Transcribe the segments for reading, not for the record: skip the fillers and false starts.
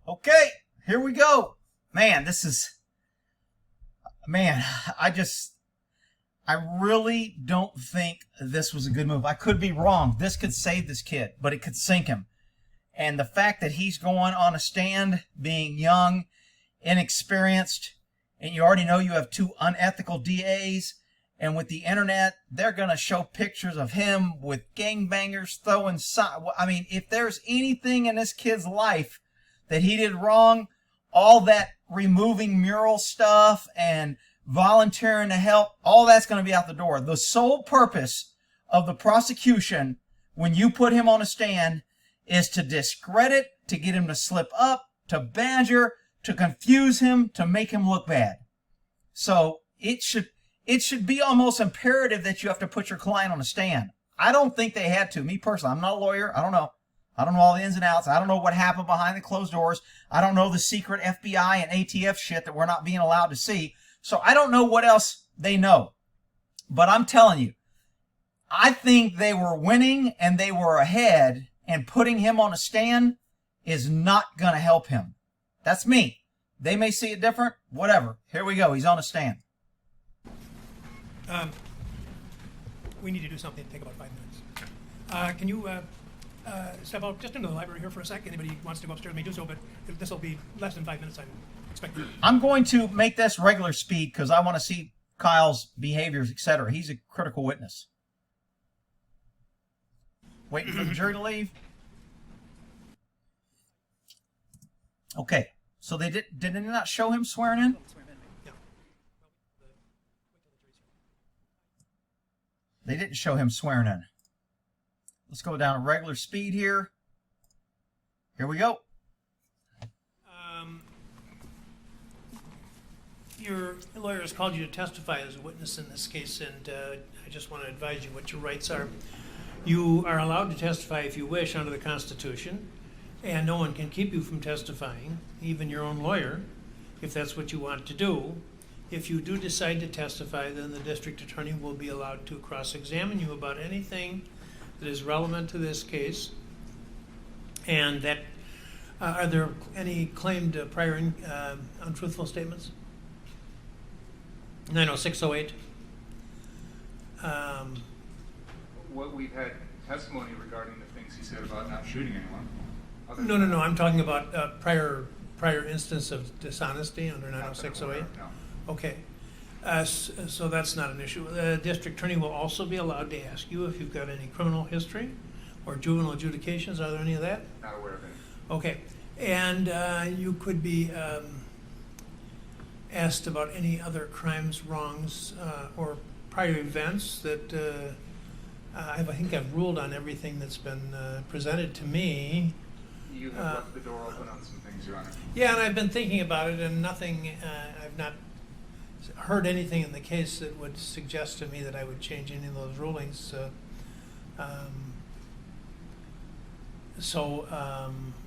Okay, here we go. Man, I really don't think this was a good move. I could be wrong. This could save this kid, but it could sink him. And the fact that he's going on a stand, being young, inexperienced, and you already know you have two unethical DAs, and with the internet, they're going to show pictures of him with gangbangers throwing I mean, if there's anything in this kid's life that he did wrong, all that removing mural stuff and volunteering to help, all that's going to be out the door. The sole purpose of the prosecution, when you put him on a stand, is to discredit, to get him to slip up, to badger, to confuse him, to make him look bad. So it should be almost imperative that you have to put your client on a stand. I don't think they had to. Me personally, I'm not a lawyer. I don't know all the ins and outs. I don't know what happened behind the closed doors. I don't know the secret FBI and ATF shit that we're not being allowed to see. So I don't know what else they know. But I'm telling you, I think they were winning and they were ahead, and putting him on a stand is not going to help him. That's me. They may see it different. Whatever. Here we go. He's on a stand. We need to do something. Take about 5 minutes. Can you step out just into the library here for a sec? Anybody who wants to go upstairs may do so, but this will be less than 5 minutes, I'm expecting. I'm going to make this regular speed because I want to see Kyle's behaviors, etc. He's a critical witness. Waiting for the jury to leave. Okay, so did they not show him swearing in? They didn't show him swearing in. Let's go down to regular speed here. Here we go. Your lawyer has called you to testify as a witness in this case, and I just want to advise you what your rights are. You are allowed to testify if you wish under the Constitution, and no one can keep you from testifying, even your own lawyer, if that's what you want to do. If you do decide to testify, then the district attorney will be allowed to cross-examine you about anything that is relevant to this case. And that, are there any claimed prior untruthful statements? 90608. What we've had testimony regarding the things he said about not shooting anyone. No. I'm talking about prior instance of dishonesty under 90608. No. Okay, so that's not an issue. The district attorney will also be allowed to ask you if you've got any criminal history or juvenile adjudications. Are there any of that? Not aware of any. Okay, and you could be asked about any other crimes, wrongs, or prior events that I think I've ruled on everything that's been presented to me. You have left the door open on some things, Your Honor. Yeah, and I've been thinking about it, and nothing, I've not heard anything in the case that would suggest to me that I would change any of those rulings.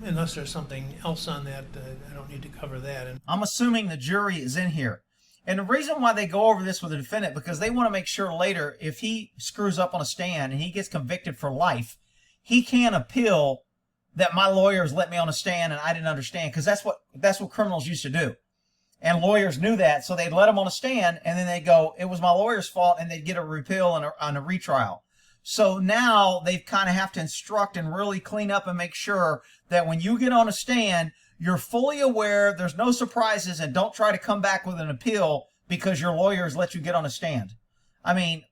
Unless there's something else on that, I don't need to cover that. And I'm assuming the jury is in here. And the reason why they go over this with the defendant, because they want to make sure later, if he screws up on a stand and he gets convicted for life, he can't appeal that my lawyers let me on a stand and I didn't understand, because that's what criminals used to do. And lawyers knew that, so they'd let him on a stand, and then they'd go, it was my lawyer's fault, and they'd get a repeal and a retrial. So now they kind of have to instruct and really clean up and make sure that when you get on a stand, you're fully aware, there's no surprises, and don't try to come back with an appeal because your lawyers let you get on a stand. I mean,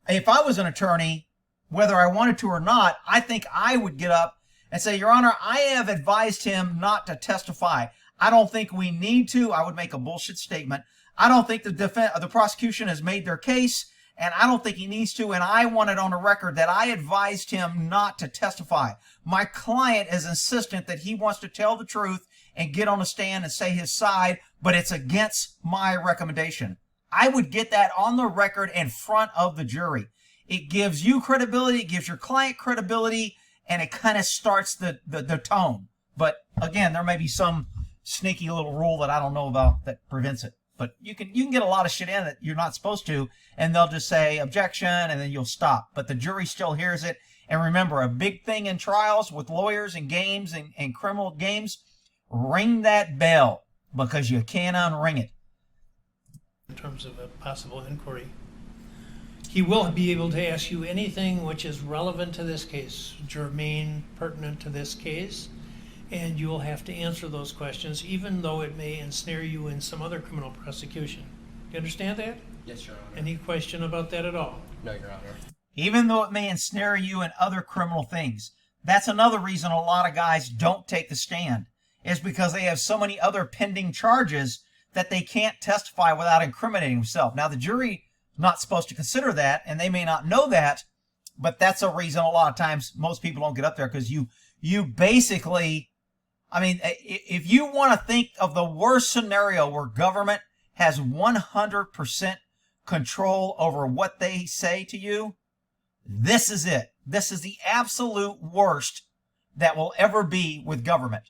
if I was an attorney, whether I wanted to or not, I think I would get up and say, Your Honor, I have advised him not to testify. I don't think we need to. I would make a bullshit statement. I don't think the prosecution has made their case, and I don't think he needs to, and I want it on the record that I advised him not to testify. My client is insistent that he wants to tell the truth and get on a stand and say his side, but it's against my recommendation. I would get that on the record in front of the jury. It gives you credibility, it gives your client credibility, and it kind of starts the tone. But again, there may be some sneaky little rule that I don't know about that prevents it. But you can get a lot of shit in that you're not supposed to, and they'll just say objection, and then you'll stop. But the jury still hears it. And remember, a big thing in trials with lawyers and games and criminal games, ring that bell because you can't unring it. In terms of a possible inquiry, he will be able to ask you anything which is relevant to this case, germane, pertinent to this case, and you will have to answer those questions, even though it may ensnare you in some other criminal prosecution. Do you understand that? Yes, Your Honor. Any question about that at all? No, Your Honor. Even though it may ensnare you in other criminal things. That's another reason a lot of guys don't take the stand, is because they have so many other pending charges that they can't testify without incriminating themselves. Now, the jury is not supposed to consider that, and they may not know that, but that's a reason a lot of times most people don't get up there, because you basically, I mean, if you want to think of the worst scenario where government has 100% control over what they say to you, this is it. This is the absolute worst that will ever be with government.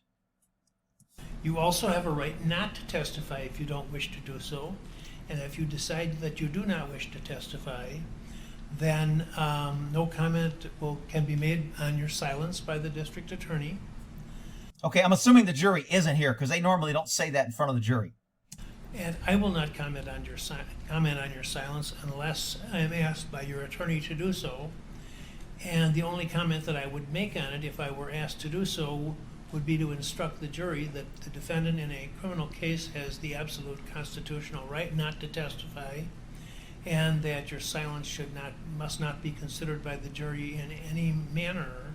You also have a right not to testify if you don't wish to do so. And if you decide that you do not wish to testify, then no comment can be made on your silence by the district attorney. Okay, I'm assuming the jury isn't here because they normally don't say that in front of the jury. And I will not comment on your silence unless I am asked by your attorney to do so. And the only comment that I would make on it, if I were asked to do so, would be to instruct the jury that the defendant in a criminal case has the absolute constitutional right not to testify, and that your silence must not be considered by the jury in any manner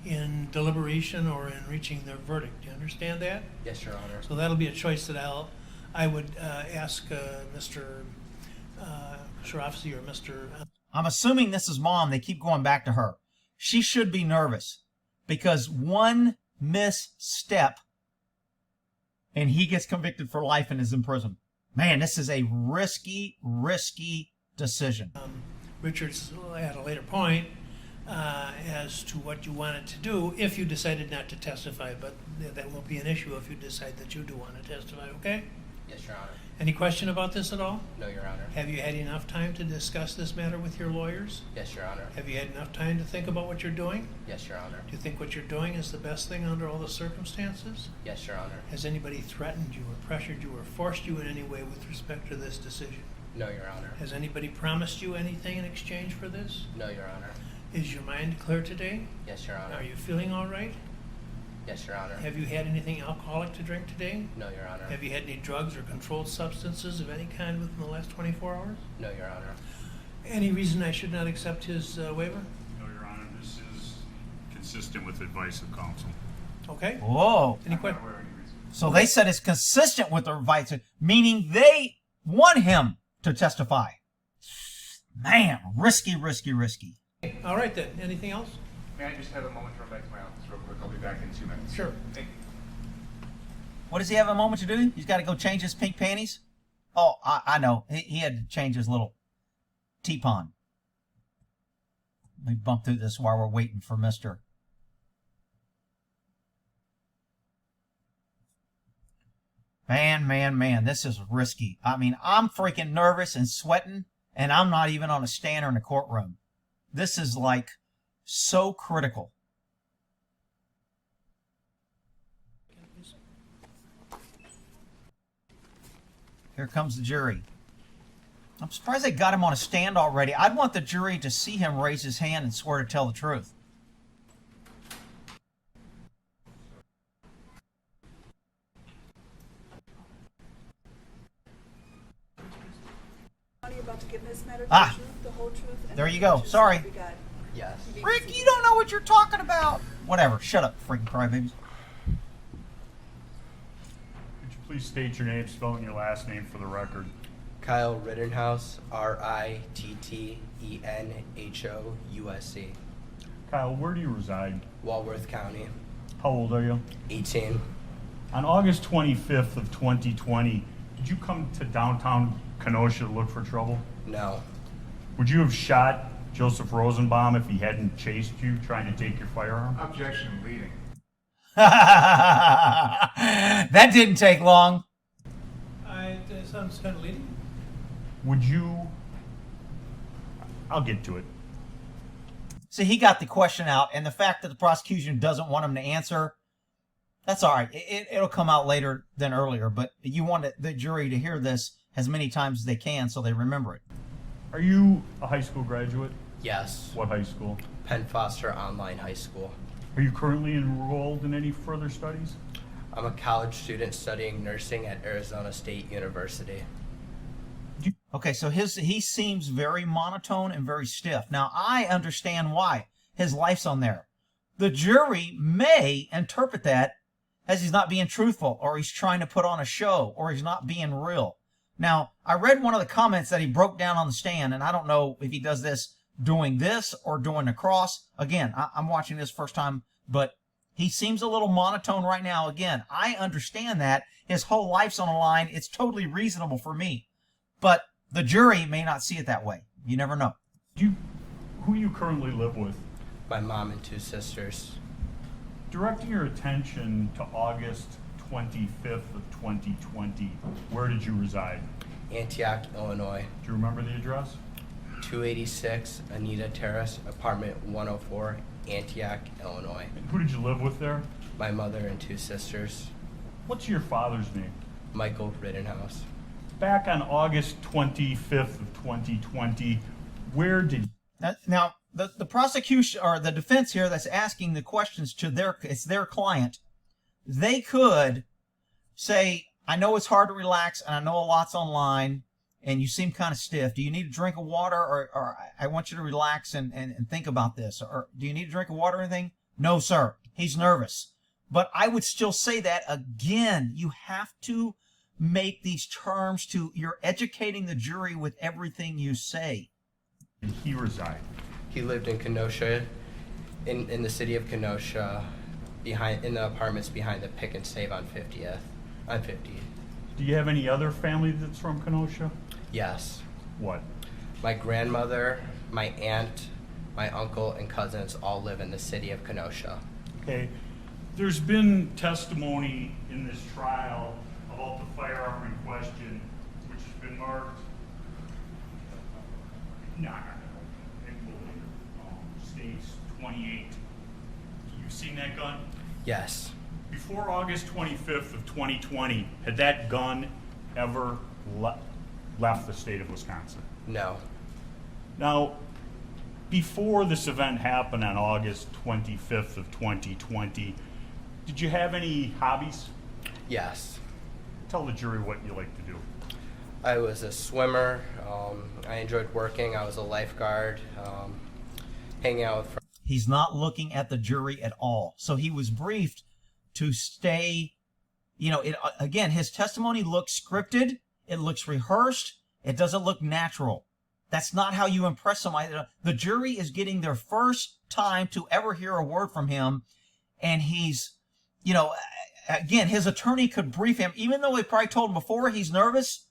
in deliberation or in reaching their verdict. Do you understand that? Yes, Your Honor. So that'll be a choice that I would ask Mr. Sharofsky or Mr. I'm assuming this is mom. They keep going back to her. She should be nervous because one misstep and he gets convicted for life and is in prison. Man, this is a risky, risky decision. Richards at a later point as to what you wanted to do if you decided not to testify, but that won't be an issue if you decide that you do want to testify, okay? Yes, Your Honor. Any question about this at all? No, Your Honor. Have you had enough time to discuss this matter with your lawyers? Yes, Your Honor. Have you had enough time to think about what you're doing? Yes, Your Honor. Do you think what you're doing is the best thing under all the circumstances? Yes, Your Honor. Has anybody threatened you or pressured you or forced you in any way with respect to this decision? No, Your Honor. Has anybody promised you anything in exchange for this? No, Your Honor. Is your mind clear today? Yes, Your Honor. Are you feeling all right? Yes, Your Honor. Have you had anything alcoholic to drink today? No, Your Honor. Have you had any drugs or controlled substances of any kind within the last 24 hours? No, Your Honor. Any reason I should not accept his waiver? No, Your Honor, this is consistent with advice of counsel. Okay. Whoa. Any I'm not questions? aware of any reason. So they said it's consistent with their advice, meaning they want him to testify. Man, risky, risky, risky. All right then. Anything else? May I just have a moment to run back to my office real quick? I'll be back in 2 minutes. Sure. Thank you. What does he have a moment to do? He's got to go change his pink panties? Oh, I know. He had to change his little teapon. Let me bump through this while we're waiting for Mr. Man, this is risky. I mean, I'm freaking nervous and sweating, and I'm not even on a stand or in a courtroom. This is like so critical. Here comes the jury. I'm surprised they got him on a stand already. I'd want the jury to see him raise his hand and swear to tell the truth. About to give this matter Ah. the truth, the whole truth, and There nothing you go. but the Sorry. truth, God. Yes. Rick, you don't know what you're talking about. Whatever. Shut up, freaking crybabies. Could you please state your name, spelling your last name for the record? Kyle Rittenhouse, Rittenhouse, Kyle, where do you reside? Walworth County, How old are you? 18. On August 25th of 2020, did you come to downtown Kenosha to look for trouble? No. Would you have shot Joseph Rosenbaum if he hadn't chased you trying to take your firearm? Objection, leading. That didn't take long. That sounds kind of leading. Would you... I'll get to it. See, he got the question out, and the fact that the prosecution doesn't want him to answer, That's all right. It'll come out later than earlier, but you want the jury to hear this as many times as they can so they remember it. Are you a high school graduate? Yes. What high school? Penn Foster Online High School. Are you currently enrolled in any further studies? I'm a college student studying nursing at Arizona State University. Okay, so he seems very monotone and very stiff. Now, I understand why. His life's on there. The jury may interpret that as he's not being truthful, or he's trying to put on a show, or he's not being real. Now, I read one of the comments that he broke down on the stand, and I don't know if he does this doing this or doing the cross. Again, I'm watching this first time, but he seems a little monotone right now. Again, I understand that. His whole life's on the line. It's totally reasonable for me. But the jury may not see it that way. You never know. Who do you currently live with? My mom and 2 sisters. Directing your attention to August 25th of 2020, where did you reside? Antioch, Illinois. Do you remember the address? 286 Anita Terrace, apartment 104, Antioch, Illinois. And who did you live with there? My mother and 2 sisters. What's your father's name? Michael Rittenhouse. Back on August 25th of 2020, where did... Now, the prosecution or the defense here that's asking the questions to their client, they could say, I know it's hard to relax and I know a lot's online and you seem kind of stiff. Do you need a drink of water or I want you to relax and think about this? Or do you need a drink of water or anything? No, sir. He's nervous. But I would still say that again, you have to make these terms you're educating the jury with everything you say. did he reside? He lived in Kenosha, in the city of Kenosha, in the apartments behind the Pick and Save on 50th. On 50. Do you have any other family that's from Kenosha? Yes. What? My grandmother, my aunt, my uncle, and cousins all live in the city of Kenosha. Okay. There's been testimony in this trial about the firearm in question, which has been marked. States 28. You've seen that gun? Yes. Before August 25th of 2020, had that gun ever left the state of Wisconsin? No. Now, before this event happened on August 25th of 2020, did you have any hobbies? Yes. Tell the jury what you like to do. I was a swimmer. I enjoyed working. I was a lifeguard. Hanging out with friends. He's not looking at the jury at all. So he was briefed to stay, again, his testimony looks scripted. It looks rehearsed. It doesn't look natural. That's not how you impress somebody. The jury is getting their first time to ever hear a word from him. And he's, again, his attorney could brief him, even though he probably told him before he's nervous.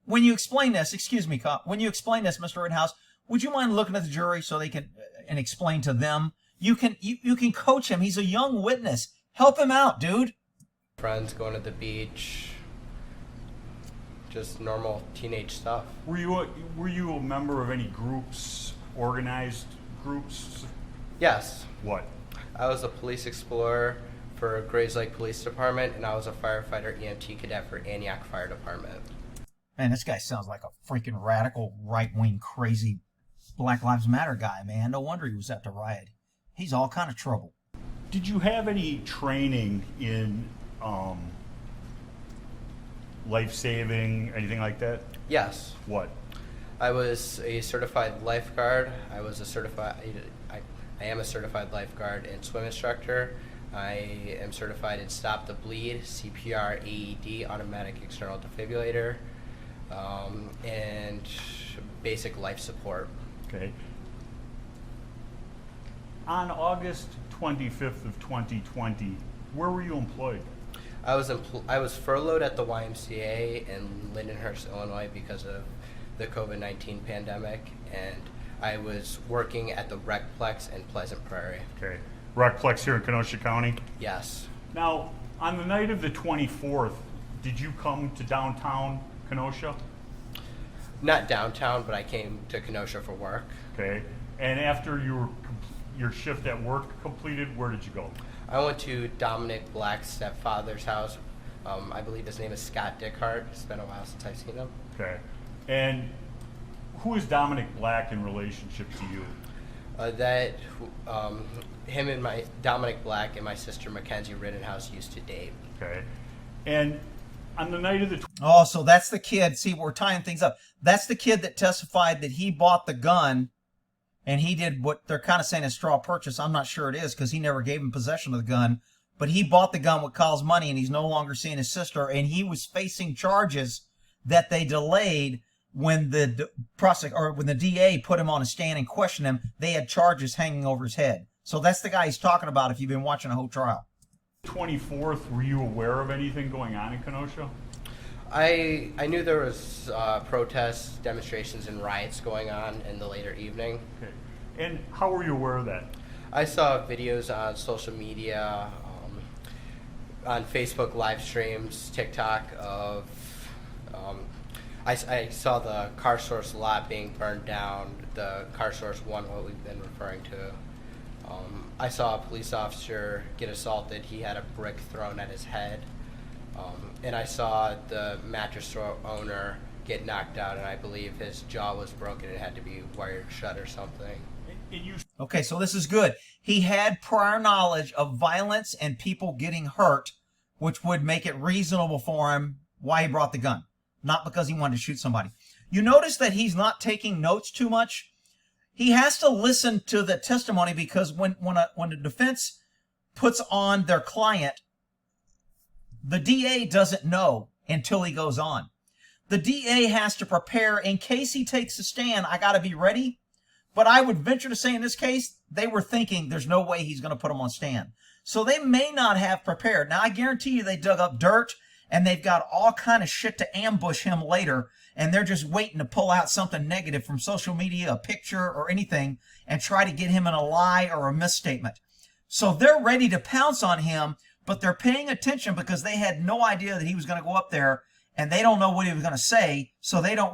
When you explain this, excuse me, cop, when you explain this, Mr. Rittenhouse, would you mind looking at the jury so they can and explain to them? You can coach him. He's a young witness. Help him out, dude. Friends, going to the beach. Just normal teenage stuff. Were you a member of any groups, organized groups? Yes. What? I was a police explorer for Grays Lake Police Department, and I was a firefighter EMT cadet for Antioch Fire Department. Man, this guy sounds like a freaking radical, right-wing, crazy Black Lives Matter guy, man. No wonder he was at the riot. He's all kind of trouble. Did you have any training in life-saving, anything like that? Yes. What? I was a certified lifeguard. I am a certified lifeguard and swim instructor. I am certified in Stop the Bleed, CPR, AED, automatic external defibrillator, and basic life support. Okay. On August 25th of 2020, where were you employed? I was furloughed at the YMCA in Lindenhurst, Illinois, because of the COVID-19 pandemic, and I was working at the Recplex in Pleasant Prairie. Okay. Recplex here in Kenosha County? Yes. Now, on the night of the 24th, did you come to downtown Kenosha? Not downtown, but I came to Kenosha for work. Okay. And after your shift at work completed, where did you go? I went to Dominic Black's stepfather's house. I believe his name is Scott Dickhart. It's been a while since I've seen him. Okay. And who is Dominic Black in relationship to you? Him and Dominic Black and my sister Mackenzie Rittenhouse used to date. Okay. And on the night of the Oh, so that's the kid. See, we're tying things up. That's the kid that testified that he bought the gun and he did what they're kind of saying is straw purchase. I'm not sure it is because he never gave him possession of the gun. But he bought the gun with Kyle's money and he's no longer seeing his sister. And he was facing charges that they delayed when the when the DA put him on a stand and questioned him. They had charges hanging over his head. So that's the guy he's talking about if you've been watching the whole trial. 24th, were you aware of anything going on in Kenosha? I knew there was protests, demonstrations, and riots going on in the later evening. Okay. And how were you aware of that? I saw videos on social media, on Facebook live streams, TikTok of. I saw the Car Source lot being burned down. The Car Source 1, what we've been referring to. I saw a police officer get assaulted. He had a brick thrown at his head. And I saw the mattress store owner get knocked out, and I believe his jaw was broken and had to be wired shut or something. Okay, so this is good. He had prior knowledge of violence and people getting hurt, which would make it reasonable for him why he brought the gun, not because he wanted to shoot somebody. You notice that he's not taking notes too much. He has to listen to the testimony because when the defense puts on their client, the DA doesn't know until he goes on. The DA has to prepare in case he takes a stand. I got to be ready. But I would venture to say in this case, they were thinking there's no way he's going to put him on stand. So they may not have prepared. Now, I guarantee you they dug up dirt and they've got all kind of shit to ambush him later. And they're just waiting to pull out something negative from social media, a picture or anything, and try to get him in a lie or a misstatement. So they're ready to pounce on him, but they're paying attention because they had no idea that he was going to go up there and they don't know what he was going to say. So they're not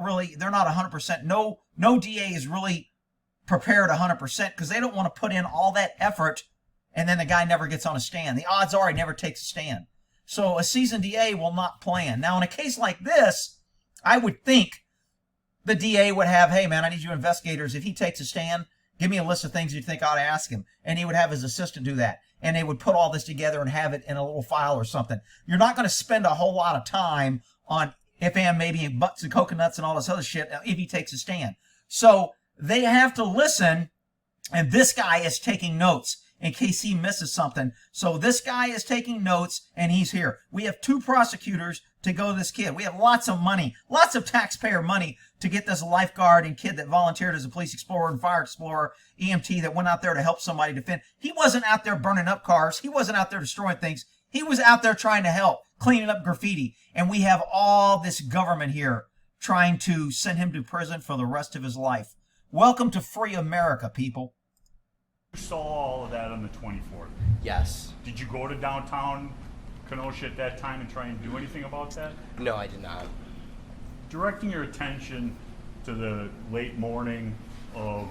100%. No DA is really prepared 100% because they don't want to put in all that effort and then the guy never gets on a stand. The odds are he never takes a stand. So a seasoned DA will not plan. Now, in a case like this, I would think the DA would have, hey, man, I need you investigators. If he takes a stand, give me a list of things you think I ought to ask him. And he would have his assistant do that. And they would put all this together and have it in a little file or something. You're not going to spend a whole lot of time on if and maybe butts and coconuts and all this other shit if he takes a stand. So they have to listen, and this guy is taking notes in case he misses something. So this guy is taking notes, and he's here. We have 2 prosecutors to go to this kid. We have lots of money, lots of taxpayer money to get this lifeguard and kid that volunteered as a police explorer and fire explorer, EMT that went out there to help somebody defend. He wasn't out there burning up cars. He wasn't out there destroying things. He was out there trying to help, cleaning up graffiti. And we have all this government here trying to send him to prison for the rest of his life. Welcome to free America, people. You saw all of that on the 24th. Yes. Did you go to downtown Kenosha at that time and try and do anything about that? No, I did not. Directing your attention to the late morning of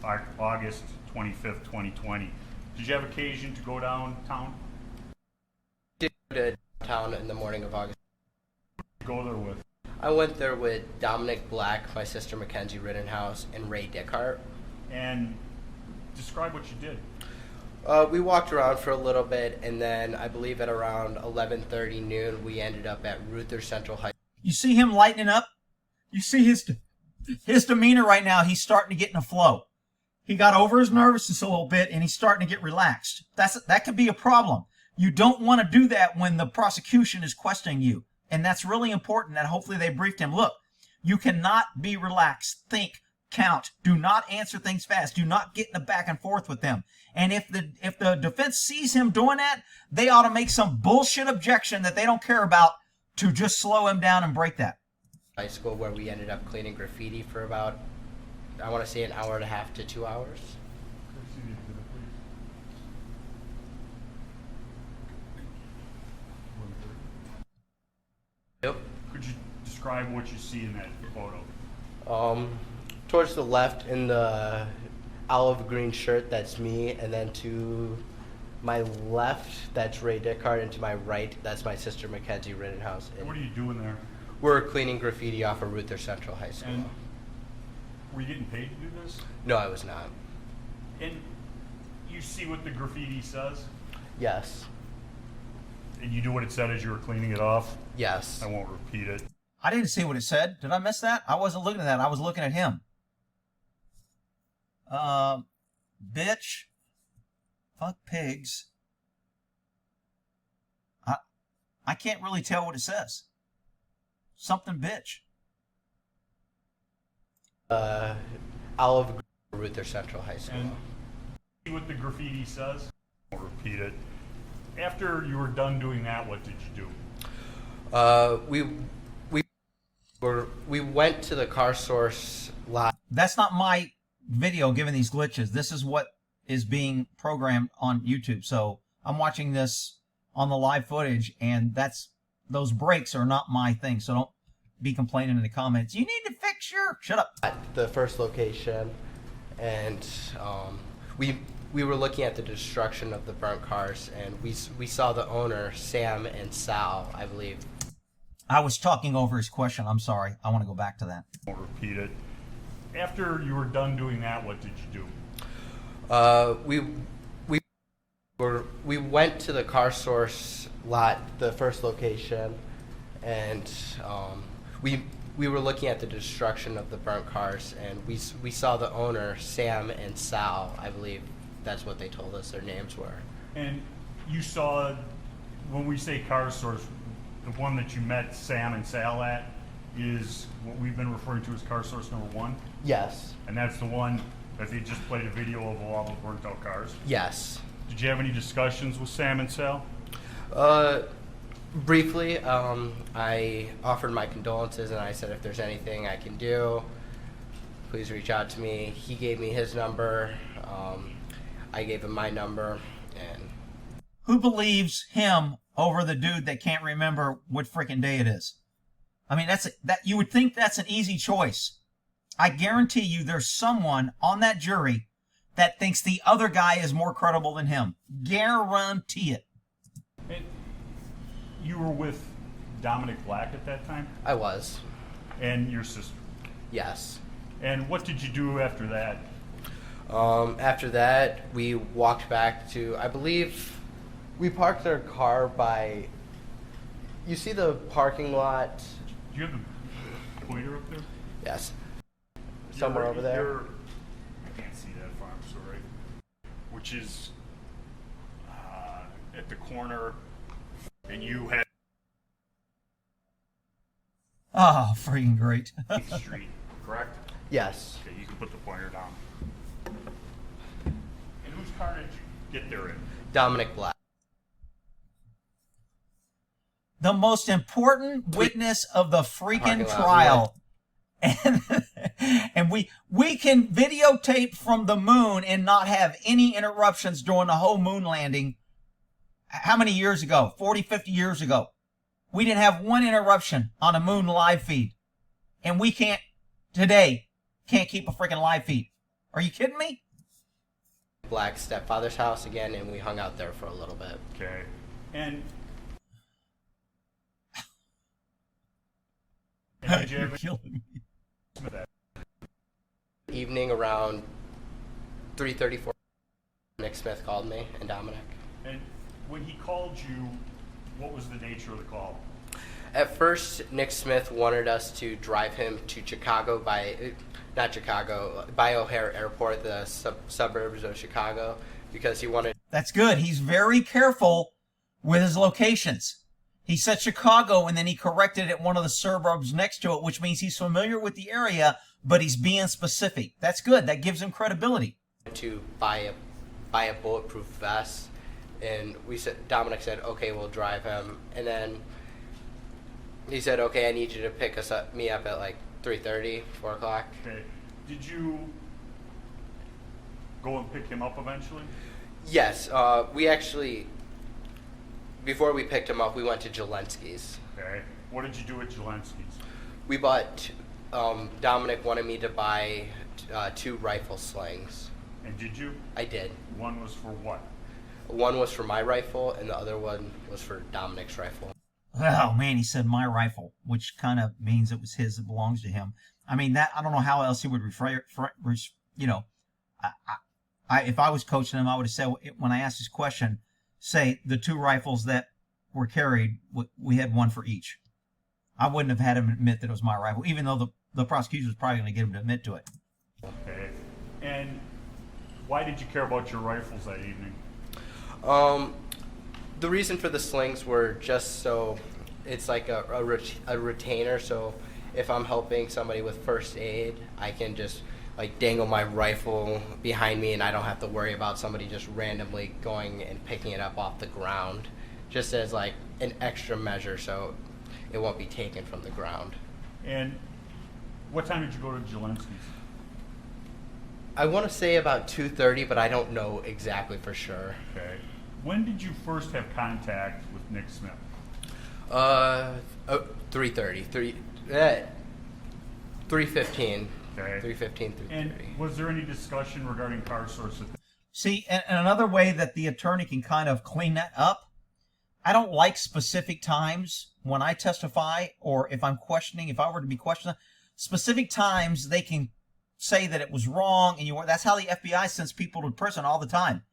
August 25th, 2020, did you have occasion to go downtown? Did go to downtown in the morning of August. Go there with? I went there with Dominic Black, my sister Mackenzie Rittenhouse, and Ray Dickhart. And describe what you did. We walked around for a little bit, and then I believe at around 11:30 noon, we ended up at Ruther Central High. You see him lightening up? You see his demeanor right now. He's starting to get in a flow. He got over his nervousness a little bit, and he's starting to get relaxed. That could be a problem. You don't want to do that when the prosecution is questioning you. And that's really important that hopefully they briefed him. Look, you cannot be relaxed. Think. Count. Do not answer things fast. Do not get in the back and forth with them. And if the defense sees him doing that, they ought to make some bullshit objection that they don't care about to just slow him down and break that. High school, where we ended up cleaning graffiti for about, I want to say, an hour and a half to 2 hours. Yep. Could you describe what you see in that photo? Towards the left in the olive green shirt, that's me, and then to My left, that's Ray Dickard, and to my right, that's my sister Mackenzie Rittenhouse. And What are you doing there? we're cleaning graffiti off of Ruther Central High School. And were you getting paid to do this? No, I was not. And you see what the graffiti says? Yes. And you do what it said as you were cleaning it off? Yes. I won't repeat it. I didn't see what it said. Did I miss that? I wasn't looking at that. I was looking at him. Bitch. Fuck pigs. I can't really tell what it says. Something bitch. Olive Ruther Central High School. And see what the graffiti says? I won't repeat it. After you were done doing that, what did you do? We went to the car source lot. That's not my video giving these glitches. This is what is being programmed on YouTube. So I'm watching this on the live footage, and those breaks are not my thing. So don't be complaining in the comments. You need to fix your... Shut up. At the first location, and we were looking at the destruction of the burnt cars, and we saw the owner, Sam and Sal, I believe. I was talking over his question. I'm sorry. I want to go back to that. I won't repeat it. After you were done doing that, what did you do? We went to the car source lot, the first location, and we were looking at the destruction of the burnt cars, and we saw the owner, Sam and Sal, I believe that's what they told us their names were. And you saw, when we say car source, the one that you met Sam and Sal at is what we've been referring to as car source number 1? Yes. And that's the one that they just played a video of all the burnt out cars? Yes. Did you have any discussions with Sam and Sal? Briefly, I offered my condolences, and I said if there's anything I can do, please reach out to me. He gave me his number. I gave him my number, and Who believes him over the dude that can't remember what freaking day it is? I mean, you would think that's an easy choice. I guarantee you there's someone on that jury that thinks the other guy is more credible than him. Guarantee it. And you were with Dominic Black at that time? I was. And your sister? Yes. And what did you do after that? After that, we walked back to, I believe, we parked our car by, you see the parking lot? Do you have the pointer up there? Yes. Somewhere over there. I can't see that far, I'm sorry. Which is at the corner, and you had Oh, freaking great. 8th Street, correct? Yes. Okay, you can put the pointer down. And whose car did you get there in? Dominic Black. The most important witness of the freaking Parking lot, trial. And we can videotape from the moon and not have any interruptions during the whole moon landing. How many years ago? 40, 50 years ago. We didn't have one interruption on a moon live feed. And we can't keep a freaking live feed. Are you kidding me? Black's stepfather's house again, and we hung out there for a little bit. Okay. And did you You're have killing me. that? Evening around 3:34, Nick Smith called me, and Dominic. And when he called you, what was the nature of the call? At first, Nick Smith wanted us to drive him to Chicago by O'Hare Airport, the suburbs of Chicago, because he wanted. That's good. He's very careful with his locations. He said Chicago, and then he corrected it one of the suburbs next to it, which means he's familiar with the area, but he's being specific. That's good. That gives him credibility. To buy a bulletproof vest, and Dominic said, okay, we'll drive him, and then he said, okay, I need you to pick me up at like 3:30, 4 o'clock. Okay. Did you go and pick him up eventually? Yes, we actually, before we picked him up, we went to Jelensky's. Okay. What did you do at Jelensky's? We bought, Dominic wanted me to buy 2 rifle slings. And did you? I did. One was for what? One was for my rifle, and the other one was for Dominic's rifle. Oh man, he said my rifle, which kind of means it was his, it belongs to him. I mean, that I don't know how else he would you know, if I was coaching him, I would have said, when I asked this question, say the 2 rifles that were carried, we had one for each. I wouldn't have had him admit that it was my rifle, even though the prosecution was probably going to get him to admit to it. Okay. And why did you care about your rifles that evening? The reason for the slings were just so it's like a retainer. So if I'm helping somebody with first aid, I can just like dangle my rifle behind me, and I don't have to worry about somebody just randomly going and picking it up off the ground, just as like an extra measure, so it won't be taken from the ground. And what time did you go to Jelensky's? I want to say about 2:30, but I don't know exactly for sure. Okay. When did you first have contact with Nick Smith? 3:30, 3:15. Okay. 3:15, 3:30. And was there any discussion regarding car source? See, and another way that the attorney can kind of clean that up, I don't like specific times when I testify, or if I'm questioning, if I were to be questioned, specific times they can say that it was wrong, and that's how the FBI sends people to prison all the time.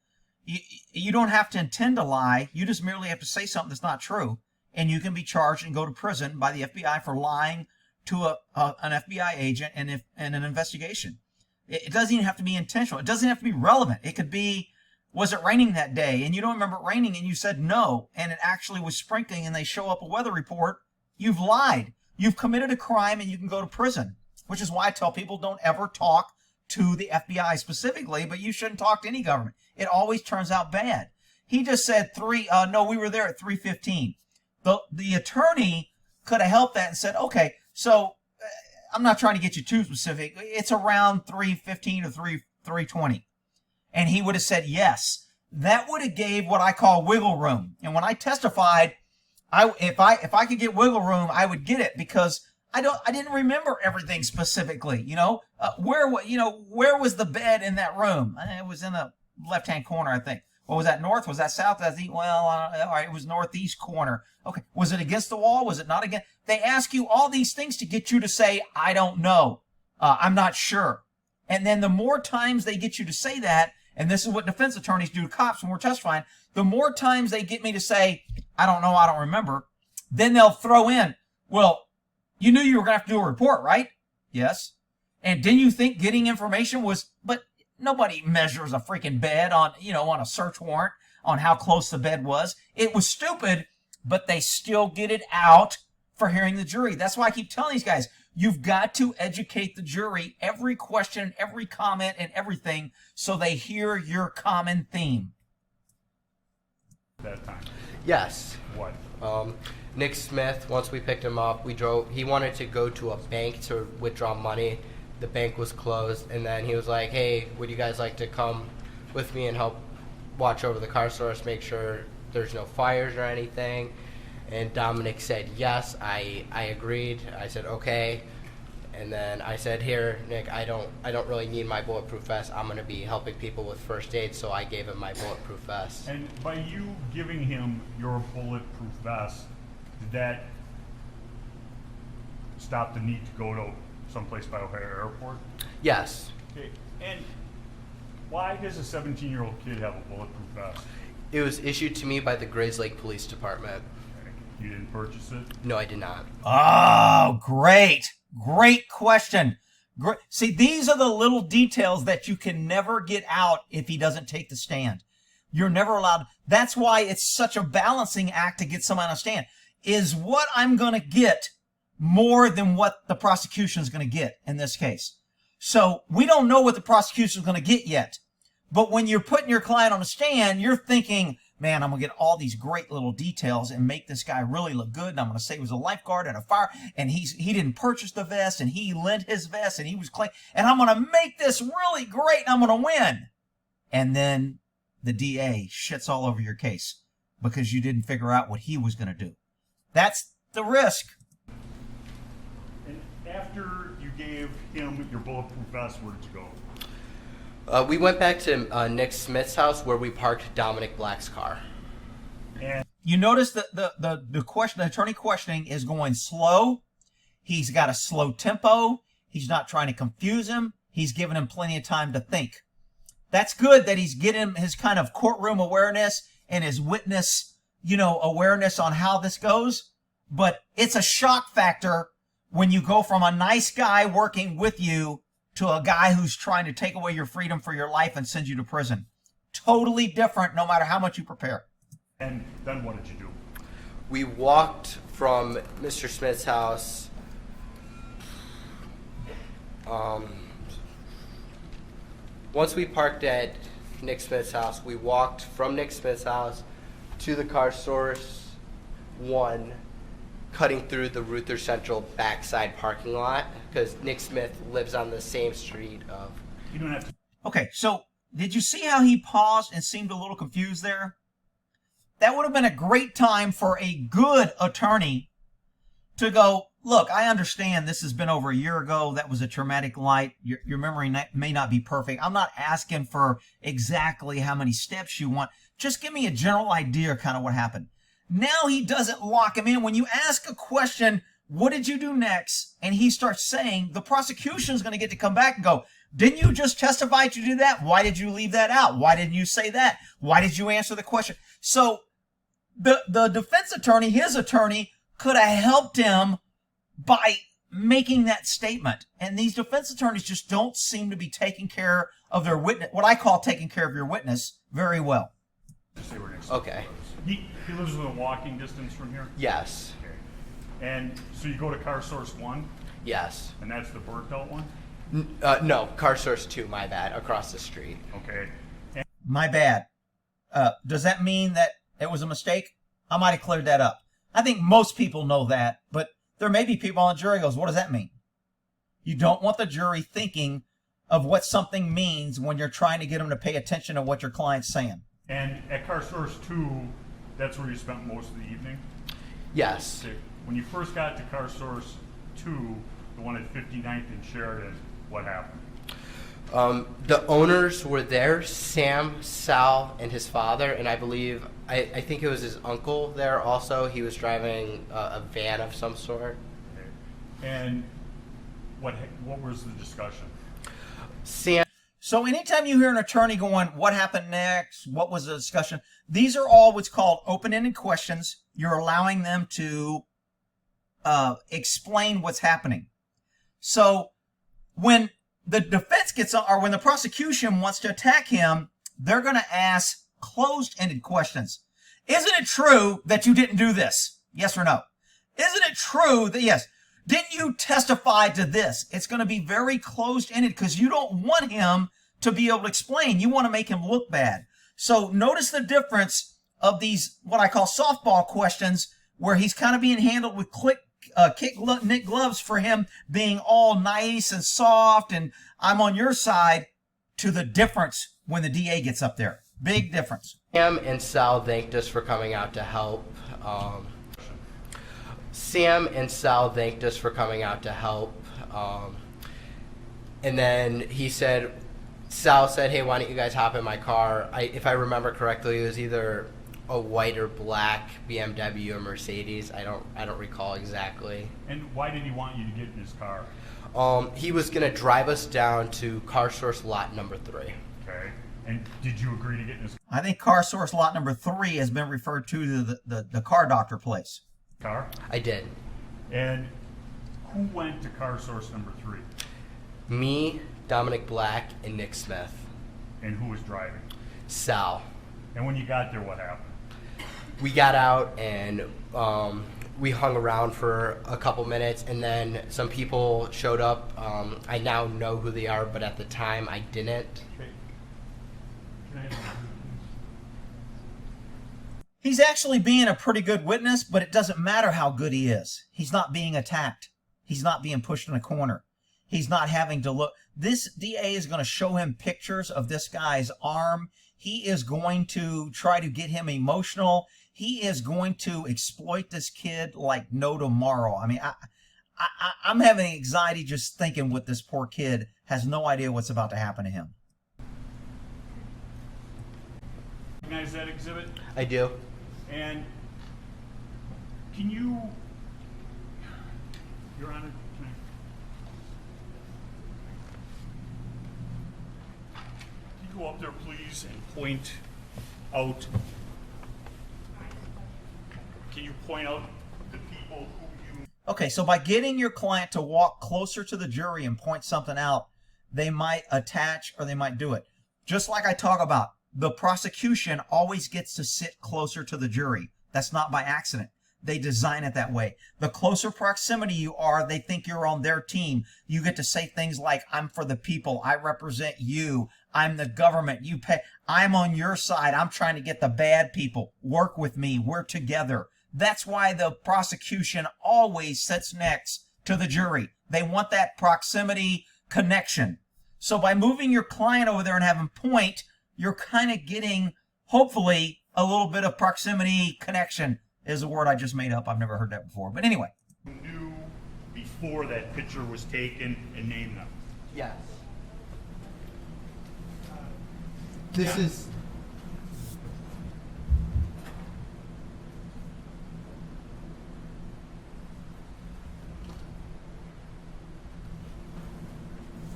You don't have to intend to lie. You just merely have to say something that's not true, and you can be charged and go to prison by the FBI for lying to an FBI agent and an investigation. It doesn't even have to be intentional. It doesn't have to be relevant. It could be, was it raining that day? And you don't remember it raining, and you said no, and it actually was sprinkling, and they show up a weather report. You've lied. You've committed a crime, and you can go to prison, which is why I tell people don't ever talk to the FBI specifically, but you shouldn't talk to any government. It always turns out bad. He just said no, we were there at 3:15. The attorney could have helped that and said, okay, so I'm not trying to get you too specific. It's around 3:15 or 3:20. And he would have said yes. That would have gave what I call wiggle room. And when I testified, if I could get wiggle room, I would get it, because I didn't remember everything specifically. Where was the bed in that room? It was in the left-hand corner, I think. Well, was that north? Was that south? All right, it was northeast corner. Okay, was it against the wall? Was it not against? They ask you all these things to get you to say, I don't know. I'm not sure. And then the more times they get you to say that, and this is what defense attorneys do to cops when we're testifying, the more times they get me to say, I don't know, I don't remember, then they'll throw in, well, you knew you were going to have to do a report, right? Yes. And didn't you think getting information was, but nobody measures a freaking bed on a search warrant on how close the bed was. It was stupid, but they still get it out for hearing the jury. That's why I keep telling these guys, you've got to educate the jury, every question, every comment, and everything, so they hear your common theme. That time. Yes. What? Nick Smith, once we picked him up, he wanted to go to a bank to withdraw money. The bank was closed, and then he was like, hey, would you guys like to come with me and help watch over the car source, make sure there's no fires or anything? And Dominic said yes. I agreed. I said okay. And then I said, here, Nick, I don't really need my bulletproof vest. I'm going to be helping people with first aid, so I gave him my bulletproof vest. And by you giving him your bulletproof vest, did that stop the need to go to someplace by O'Hare Airport? Yes. Okay. And why does a 17-year-old kid have a bulletproof vest? It was issued to me by the Grays Lake Police Department. Okay. You didn't purchase it? No, I did not. Oh, great. Great question. Great. See, these are the little details that you can never get out if he doesn't take the stand. You're never allowed. That's why it's such a balancing act to get somebody on a stand. Is what I'm going to get more than what the prosecution is going to get in this case? So we don't know what the prosecution is going to get yet. But when you're putting your client on a stand, you're thinking, man, I'm going to get all these great little details and make this guy really look good. And I'm going to say he was a lifeguard at a fire, and he didn't purchase the vest, and he lent his vest, and he was clean. And I'm going to make this really great, and I'm going to win. And then the DA shits all over your case because you didn't figure out what he was going to do. That's the risk. And after you gave him your bulletproof vest, where did you go? We went back to Nick Smith's house where we parked Dominic Black's car. And You notice that the attorney questioning is going slow. He's got a slow tempo. He's not trying to confuse him. He's giving him plenty of time to think. That's good that he's getting his kind of courtroom awareness and his witness, awareness on how this goes. But it's a shock factor when you go from a nice guy working with you to a guy who's trying to take away your freedom for your life and send you to prison. Totally different no matter how much you prepare. and then what did you do? We walked from Mr. Smith's house. Once we parked at Nick Smith's house, we walked from Nick Smith's house to the Car Source 1, cutting through the Ruther Central backside parking lot because Nick Smith lives on the same street of. You don't have to. Okay, so did you see how he paused and seemed a little confused there? That would have been a great time for a good attorney to go, look, I understand this has been over a year ago. That was a traumatic light. Your memory may not be perfect. I'm not asking for exactly how many steps you want. Just give me a general idea of kind of what happened. Now he doesn't lock him in. When you ask a question, what did you do next? And he starts saying, the prosecution is going to get to come back and go, didn't you just testify to do that? Why did you leave that out? Why didn't you say that? Why did you answer the question? So the defense attorney, his attorney, could have helped him by making that statement. And these defense attorneys just don't seem to be taking care of their witness, what I call taking care of your witness, very well. Just say where next. Okay. He lives within walking distance from here? Yes. Okay. And so you go to Car Source 1, Yes. and that's the burnt out one? No, Car Source 2, my bad, across the street. Okay. And My bad. Does that mean that it was a mistake? I might have cleared that up. I think most people know that, but there may be people on the jury goes, what does that mean? You don't want the jury thinking of what something means when you're trying to get them to pay attention to what your client's saying. and at Car Source 2, that's where you spent most of the evening? Yes. Okay. When you first got to Car Source 2, the one at 59th and Sheridan, what happened? The owners were there, Sam, Sal, and his father, and I believe, I think it was his uncle there also. He was driving a van of some sort. Okay. And what was the discussion? Sam, So anytime you hear an attorney going, what happened next? What was the discussion? These are all what's called open-ended questions. You're allowing them to explain what's happening. So when the defense gets on, or when the prosecution wants to attack him, they're going to ask closed-ended questions. Isn't it true that you didn't do this? Yes or no? Isn't it true that, yes, didn't you testify to this? It's going to be very closed-ended because you don't want him to be able to explain. You want to make him look bad. So notice the difference of these, what I call softball questions, where he's kind of being handled with knit gloves for him being all nice and soft and I'm on your side, to the difference when the DA gets up there. Big difference. Sam and Sal thanked us for coming out to help. Sam and Sal thanked us for coming out to help. And then Sal said, hey, why don't you guys hop in my car? If I remember correctly, it was either a white or black BMW or Mercedes. I don't recall exactly. And why did he want you to get in his car? He was going to drive us down to Car Source lot number 3. Okay. And did you agree to get in his I think car source lot number 3 has been referred to the car doctor place. car? I did. And who went to Car Source number 3? Me, Dominic Black, and Nick Smith. And who was driving? Sal. And when you got there, what happened? We got out and we hung around for a couple minutes, and then some people showed up. I now know who they are, but at the time I didn't. Okay. Can I have a- He's actually being a pretty good witness, but it doesn't matter how good he is. He's not being attacked. He's not being pushed in a corner. He's not having to look. This DA is going to show him pictures of this guy's arm. He is going to try to get him emotional. He is going to exploit this kid like no tomorrow. I mean, I'm having anxiety just thinking what this poor kid has no idea what's about to happen to him. recognize that exhibit? I do. And can you, Your Honor, can you go up there, please, and point out, can you point out the people who you... Okay, so by getting your client to walk closer to the jury and point something out, they might attach or they might do it. Just like I talk about, the prosecution always gets to sit closer to the jury. That's not by accident. They design it that way. The closer proximity you are, they think you're on their team. You get to say things like, I'm for the people. I represent you. I'm the government. You pay. I'm on your side. I'm trying to get the bad people. Work with me. We're together. That's why the prosecution always sits next to the jury. They want that proximity connection. So by moving your client over there and having point, you're kind of getting, hopefully, a little bit of proximity connection is a word I just made up. I've never heard that before. But anyway. knew before that picture was taken and name them. Yes. This is...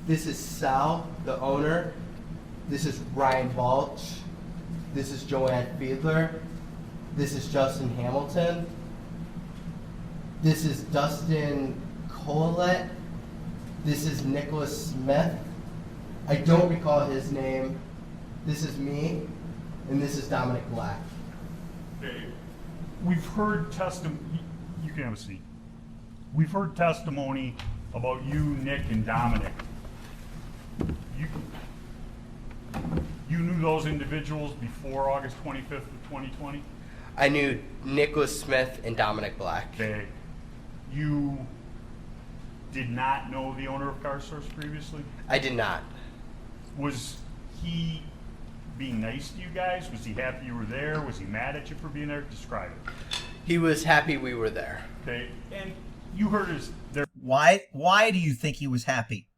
This is Sal, the owner. This is Ryan Balch. This is Joanne Fiedler. This is Justin Hamilton. This is Dustin Colette. This is Nicholas Smith. I don't recall his name. This is me. And this is Dominic Black. Okay. We've heard testimony. You can have a seat. We've heard testimony about you, Nick, and Dominic. You knew those individuals before August 25th of 2020? I knew Nicholas Smith and Dominic Black. Okay. You did not know the owner of CarSource previously? I did not. Was he being nice to you guys? Was he happy you were there? Was he mad at you for being there? Describe it. He was happy we were there. Okay. And you heard their... Why do you think he was happy?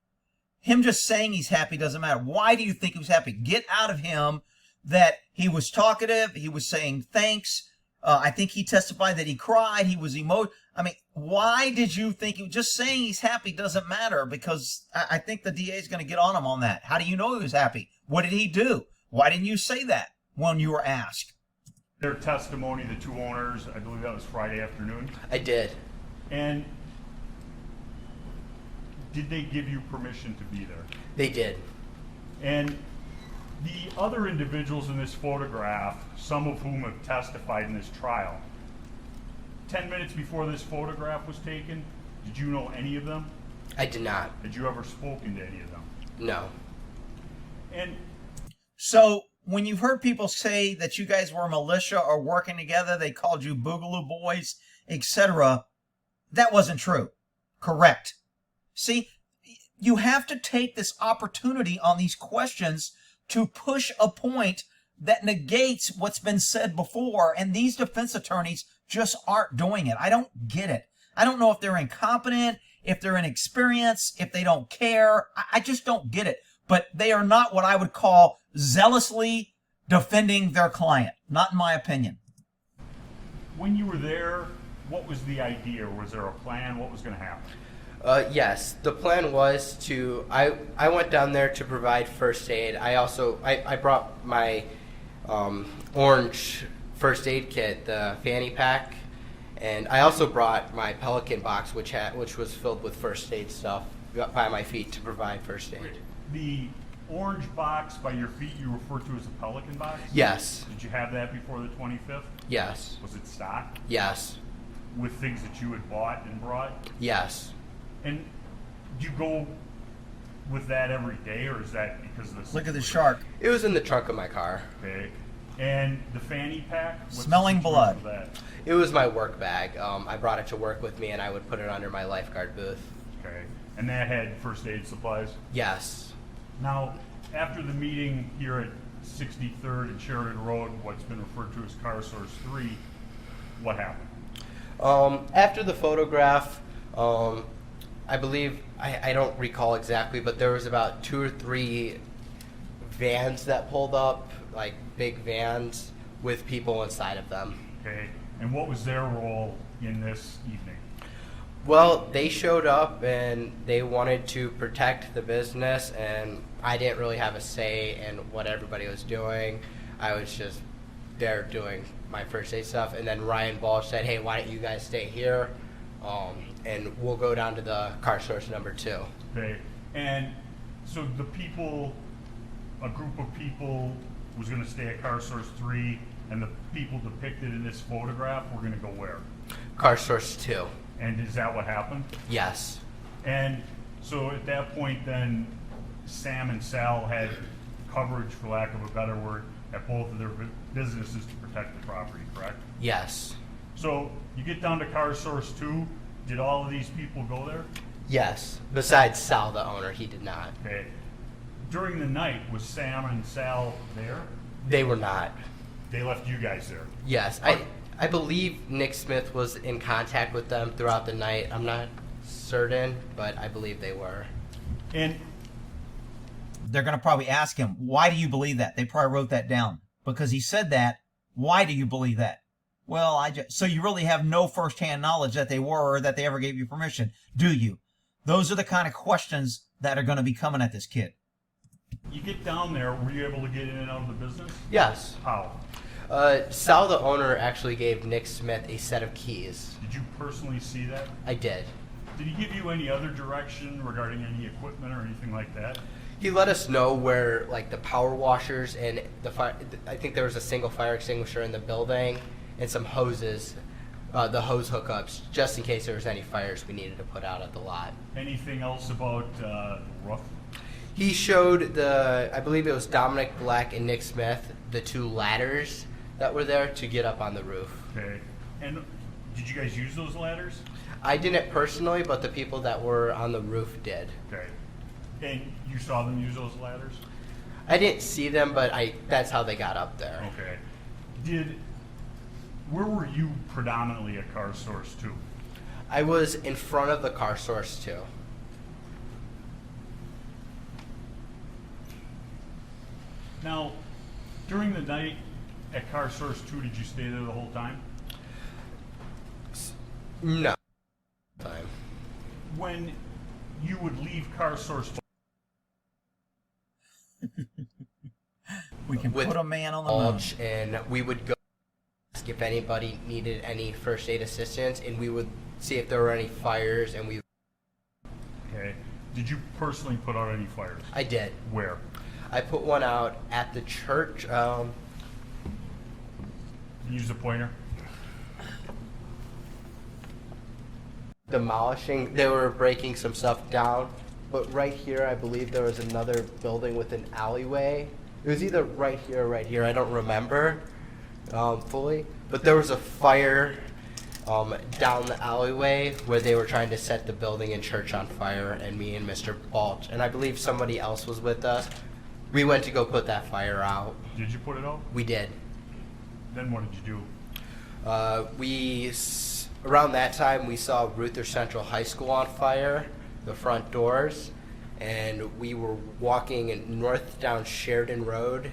Him just saying he's happy doesn't matter. Why do you think he was happy? Get out of him that he was talkative, he was saying thanks. I think he testified that he cried, he was emotional. I mean, why did you think just saying he's happy doesn't matter? Because I think the DA is going to get on him on that. How do you know he was happy? What did he do? Why didn't you say that when you were asked? Their testimony, the two owners, I believe that was Friday afternoon. I did. And did they give you permission to be there? They did. And the other individuals in this photograph, some of whom have testified in this trial, 10 minutes before this photograph was taken, did you know any of them? I did not. Had you ever spoken to any of them? No. And So when you've heard people say that you guys were militia or working together, they called you Boogaloo Boys, etc., that wasn't true. Correct. See, you have to take this opportunity on these questions to push a point that negates what's been said before, and these defense attorneys just aren't doing it. I don't get it. I don't know if they're incompetent, if they're inexperienced, if they don't care. I just don't get it. But they are not what I would call zealously defending their client. Not in my opinion. when you were there, what was the idea? Was there a plan? What was going to happen? Yes, the plan was to, I went down there to provide first aid. I brought my orange first aid kit, the fanny pack, and I also brought my Pelican box, which was filled with first aid stuff by my feet to provide first aid. The orange box by your feet you refer to as a Pelican box? Yes. Did you have that before the 25th? Yes. Was it stocked? Yes. With things that you had bought and brought? Yes. And do you go with that every day, or is that because of the... Look at the shark. It was in the trunk of my car. Okay. And the fanny pack? What's the Smelling situation blood. with that? It was my work bag. I brought it to work with me, and I would put it under my lifeguard booth. Okay. And that had first aid supplies? Yes. Now, after the meeting here at 63rd and Sheridan Road, what's been referred to as CarSource 3, what happened? After the photograph, I believe, I don't recall exactly, but there was about 2 or 3 vans that pulled up like big vans with people inside of them. Okay. And what was their role in this evening? Well, they showed up and they wanted to protect the business, and I didn't really have a say in what everybody was doing. I was just there doing my first aid stuff, and then Ryan Ball said, "Hey, why don't you guys stay here, and we'll go down to the car source number 2." Okay. And so the people, a group of people was going to stay at car source 3, and the people depicted in this photograph were going to go where? Car source 2. And is that what happened? Yes. And so at that point then, Sam and Sal had coverage, for lack of a better word, at both of their businesses to protect the property, correct? Yes. So you get down to car source 2, did all of these people go there? Yes. Besides Sal, the owner, he did not. Okay. During the night, was Sam and Sal there? They were not. They left you guys there. Yes. I believe Nick Smith was in contact with them throughout the night. I'm not certain, but I believe they were. And They're going to probably ask him, why do you believe that? They probably wrote that down because he said that. Why do you believe that? Well, so you really have no firsthand knowledge that they were or that they ever gave you permission, do you? Those are the kind of questions that are going to be coming at this kid. you get down there, were you able to get in and out of the business? Yes. How? Sal, the owner, actually gave Nick Smith a set of keys. Did you personally see that? I did. Did he give you any other direction regarding any equipment or anything like that? He let us know where, like, the power washers and the fire. I think there was a single fire extinguisher in the building and some hoses, the hose hookups, just in case there was any fires we needed to put out at the lot. Anything else about the roof? He showed I believe it was Dominic Black and Nick Smith, the two ladders that were there to get up on the roof. Okay. And did you guys use those ladders? I didn't personally, but the people that were on the roof did. Okay. And you saw them use those ladders? I didn't see them, but that's how they got up there. Okay. Where were you predominantly at Car Source 2? I was in front of the car source too. Now, during the night at Car Source 2, did you stay there the whole time? No. Time. When you would leave Car Source 2, We can With put a man on the moon. mulch, and we would go ask if anybody needed any first aid assistance, and we would see if there were any fires, and we. okay, did you personally put out any fires? I did. Where? I put one out at the church. Use the pointer. Demolishing. They were breaking some stuff down, but right here, I believe there was another building with an alleyway. It was either right here or right here. I don't remember fully, but there was a fire down the alleyway where they were trying to set the building and church on fire, and me and Mr. Balch, and I believe somebody else was with us. We went to go put that fire out. Did you put it out? We did. Then what did you do? Around that time, we saw Ruther Central High School on fire, the front doors, and we were walking north down Sheridan Road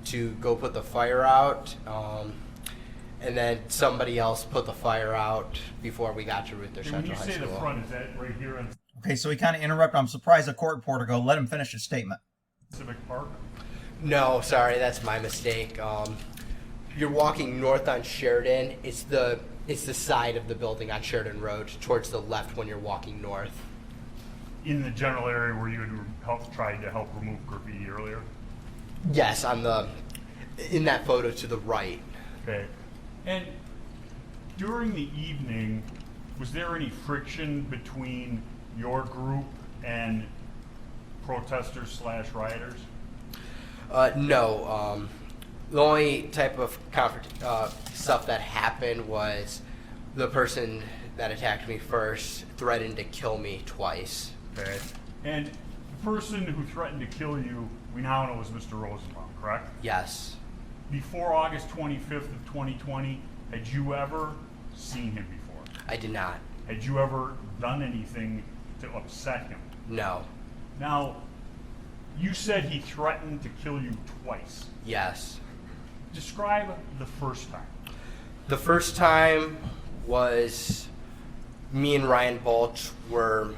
to go put the fire out, and then somebody else put the fire out before we got to Ruther And when Central you High say School. the front, is that right here on Okay, so he kind of interrupted. I'm surprised the court reporter go, let him finish his statement. Civic Park? No, sorry, that's my mistake. You're walking north on Sheridan. It's the side of the building on Sheridan Road, towards the left when you're walking north. In the general area where you had tried to help remove graffiti earlier? Yes, in that photo to the right. Okay. And during the evening, was there any friction between your group and protesters / rioters? No. The only type of stuff that happened was the person that attacked me first threatened to kill me twice. Okay. And the person who threatened to kill you, we now know was Mr. Rosenbaum, correct? Yes. Before August 25th of 2020, had you ever seen him before? I did not. Had you ever done anything to upset him? No. Now, You said he threatened to kill you twice. Yes. Describe the first time. The first time was me and Ryan Balch were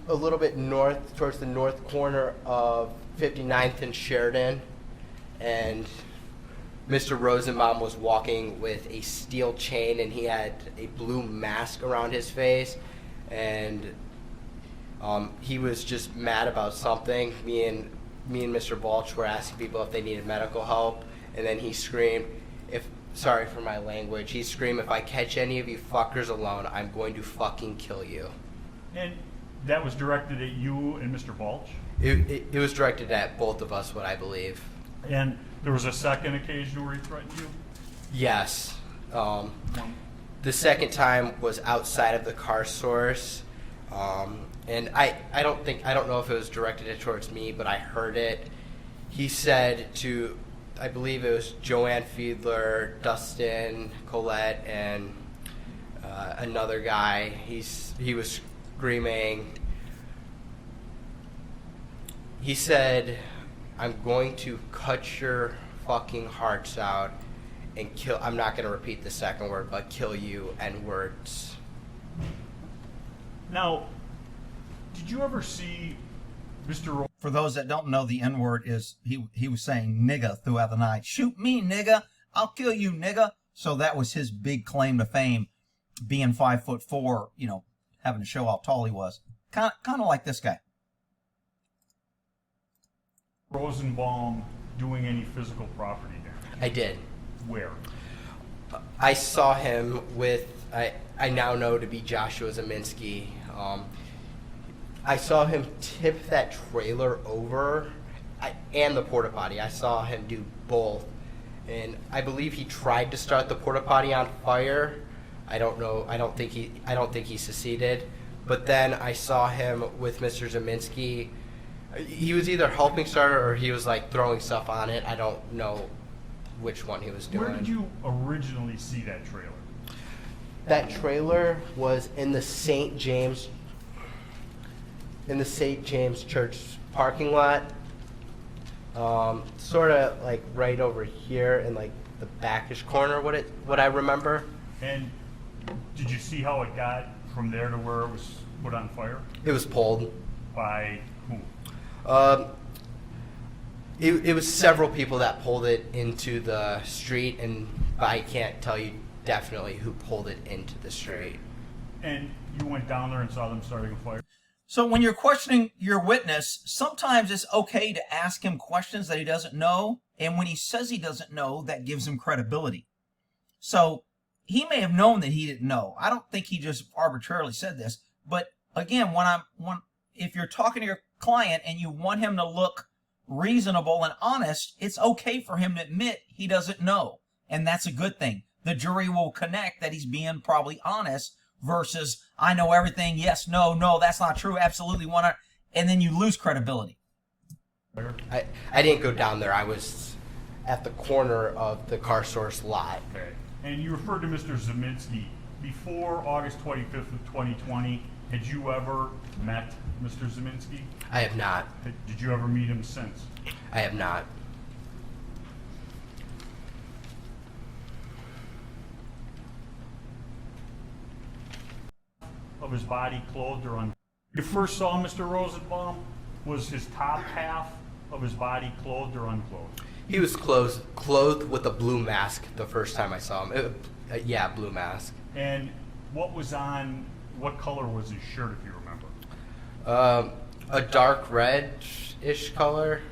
a little bit north, towards the north corner of 59th and Sheridan, and Mr. Rosenbaum was walking with a steel chain, and he had a blue mask around his face, and he was just mad about something. Me and Mr. Balch were asking people if they needed medical help, and then he screamed, sorry for my language, he screamed, "If I catch any of you fuckers alone, I'm going to fucking kill you." And that was directed at you and Mr. Balch? It was directed at both of us, what I believe. And there was a second occasion where he threatened you? Yes. The second time was outside of the car source. And I don't know if it was directed towards me, but I heard it. He said to, I believe it was Joanne Fiedler, Dustin, Colette, and another guy. He was screaming. He said, "I'm going to cut your fucking hearts out and kill." I'm not going to repeat the second word, but kill you, N-words. Now, did you ever see Mr. For those that don't know, the N-word is, he was saying nigga throughout the night. Shoot me, nigga. I'll kill you, nigga. So that was his big claim to fame, being 5'4", you know, having to show how tall he was. Kind of like this guy. Rosenbaum doing any physical property damage? I did. Where? I saw him with, I now know to be Joshua Zeminski. I saw him tip that trailer over and the porta potty. I saw him do both. And I believe he tried to start the porta potty on fire. I don't know. I don't think he succeeded. But then I saw him with Mr. Zeminski. He was either helping start it or he was like throwing stuff on it. I don't know which one he was doing. Where did you originally see that trailer? That trailer was in the St. James Church parking lot. Sort of like right over here in like the backish corner, what I remember. And did you see how it got from there to where it was put on fire? It was pulled. By whom? It was several people that pulled it into the street, and I can't tell you definitely who pulled it into the street. And you went down there and saw them starting a fire? So when you're questioning your witness, sometimes it's okay to ask him questions that he doesn't know. And when he says he doesn't know, that gives him credibility. So he may have known that he didn't know. I don't think he just arbitrarily said this. But again, if you're talking to your client and you want him to look reasonable and honest, it's okay for him to admit he doesn't know. And that's a good thing. The jury will connect that he's being probably honest versus, I know everything, yes, no, that's not true, absolutely, and then you lose credibility. I didn't go down there. I was at the corner of the car source lot. Okay. And you referred to Mr. Zeminski. Before August 25th of 2020, had you ever met Mr. Zeminski? I have not. Did you ever meet him since? I have not. Of his body clothed or unclothed? You first saw Mr. Rosenbaum, was his top half of his body clothed or unclothed? He was clothed with a blue mask the first time I saw him. Yeah, blue mask. And what color was his shirt, if you remember? A dark red-ish color.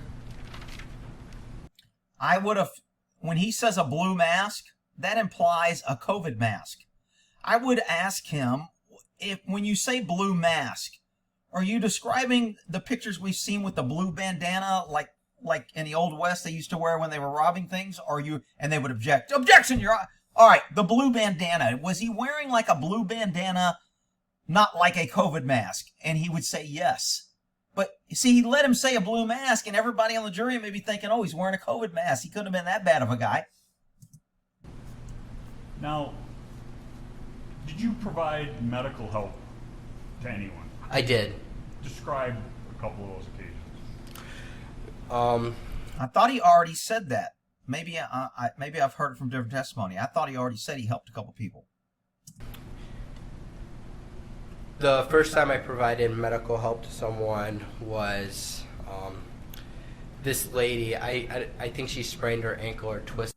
When he says a blue mask, that implies a COVID mask. I would ask him, when you say blue mask, are you describing the pictures we've seen with the blue bandana, like in the Old West they used to wear when they were robbing things? And they would object. Objection, all right, the blue bandana. Was he wearing like a blue bandana, not like a COVID mask? And he would say yes. But see, he let him say a blue mask, and everybody on the jury may be thinking, oh, he's wearing a COVID mask. He couldn't have been that bad of a guy. Now, did you provide medical help to anyone? I did. Describe a couple of those occasions? I thought he already said that. Maybe maybe I've heard it from different testimony. I thought he already said he helped a couple people. The first time I provided medical help to someone was this lady. I think she sprained her ankle or twisted.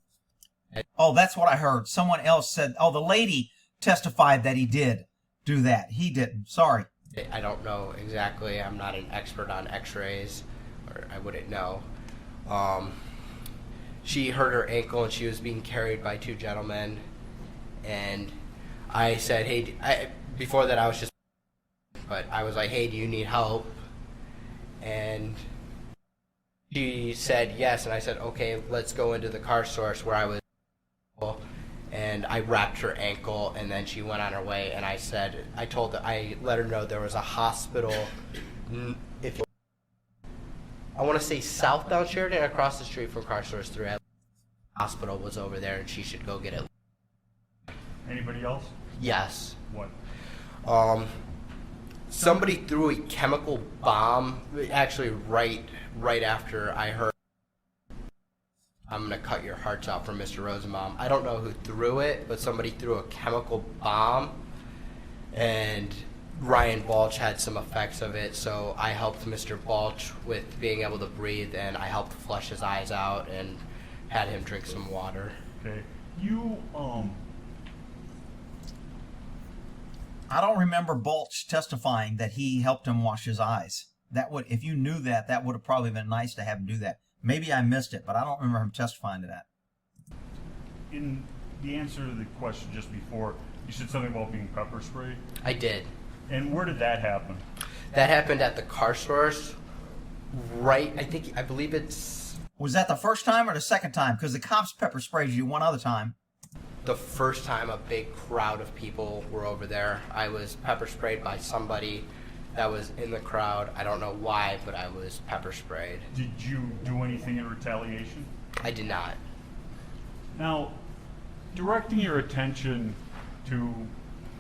Oh, that's what I heard. Someone else said, oh, the lady testified that he did do that. He didn't. Sorry. I don't know exactly. I'm not an expert on x-rays, or I wouldn't know. She hurt her ankle and she was being carried by two gentlemen. And I said, hey, before that I was just, but I was like, hey, do you need help? And she said yes. And I said, okay, let's go into the car source where I was. And I wrapped her ankle, and then she went on her way. And I let her know there was a hospital. I want to say southbound Sheridan, across the street from car source 3. Hospital was over there, and she should go get it. Anybody else? Yes. What? Somebody threw a chemical bomb. Actually, right after I heard, I'm going to cut your hearts out from Mr. Rosenbaum. I don't know who threw it, but somebody threw a chemical bomb, and Ryan Balch had some effects of it, so I helped Mr. Balch with being able to breathe, and I helped flush his eyes out and had him drink some water. Okay. You, I don't remember Balch testifying that he helped him wash his eyes. If you knew that, that would have probably been nice to have him do that. Maybe I missed it, but I don't remember him testifying to that. in the answer to the question just before, you said something about being pepper sprayed. I did. And where did that happen? That happened at the car source, right? I believe it's Was that the first time or the second time? Because the cops pepper sprayed you one other time. the first time a big crowd of people were over there. I was pepper sprayed by somebody that was in the crowd. I don't know why, but I was pepper sprayed. Did you do anything in retaliation? I did not. Now, directing your attention to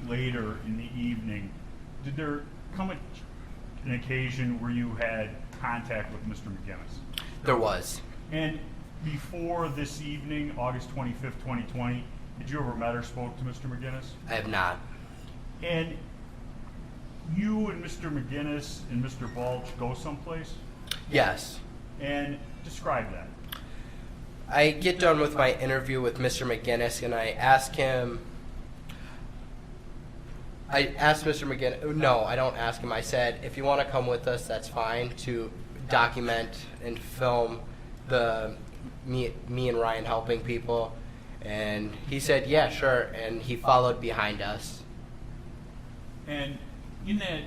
later in the evening, did there come an occasion where you had contact with Mr. McGinnis? There was. And before this evening, August 25th, 2020, did you ever met or spoke to Mr. McGinnis? I have not. And you and Mr. McGinnis and Mr. Balch go someplace? Yes. And describe that. I get done with my interview with Mr. McGinnis and I ask him, Mr. McGinnis, no, I don't ask him. I said, if you want to come with us, that's fine, to document and film me and Ryan helping people. And he said, yeah, sure. And he followed behind us. And in that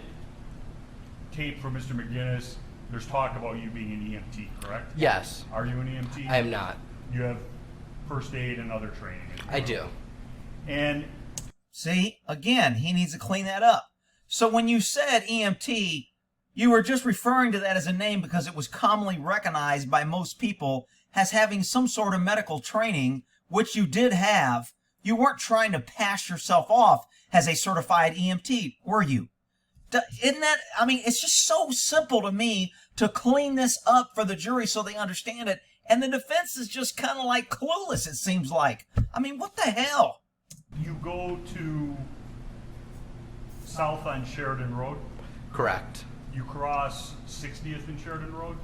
tape from Mr. McGinnis, there's talk about you being an EMT, correct? Yes. Are you an EMT? I am not. You have first aid and other training. I do. And See, again, he needs to clean that up. So when you said EMT, you were just referring to that as a name because it was commonly recognized by most people as having some sort of medical training, which you did have. You weren't trying to pass yourself off as a certified EMT, were you? Isn't that, I mean, it's just so simple to me to clean this up for the jury so they understand it. And the defense is just kind of like clueless, it seems like. I mean, what the hell? you go to south on Sheridan Road. Correct. You cross 60th and Sheridan Road.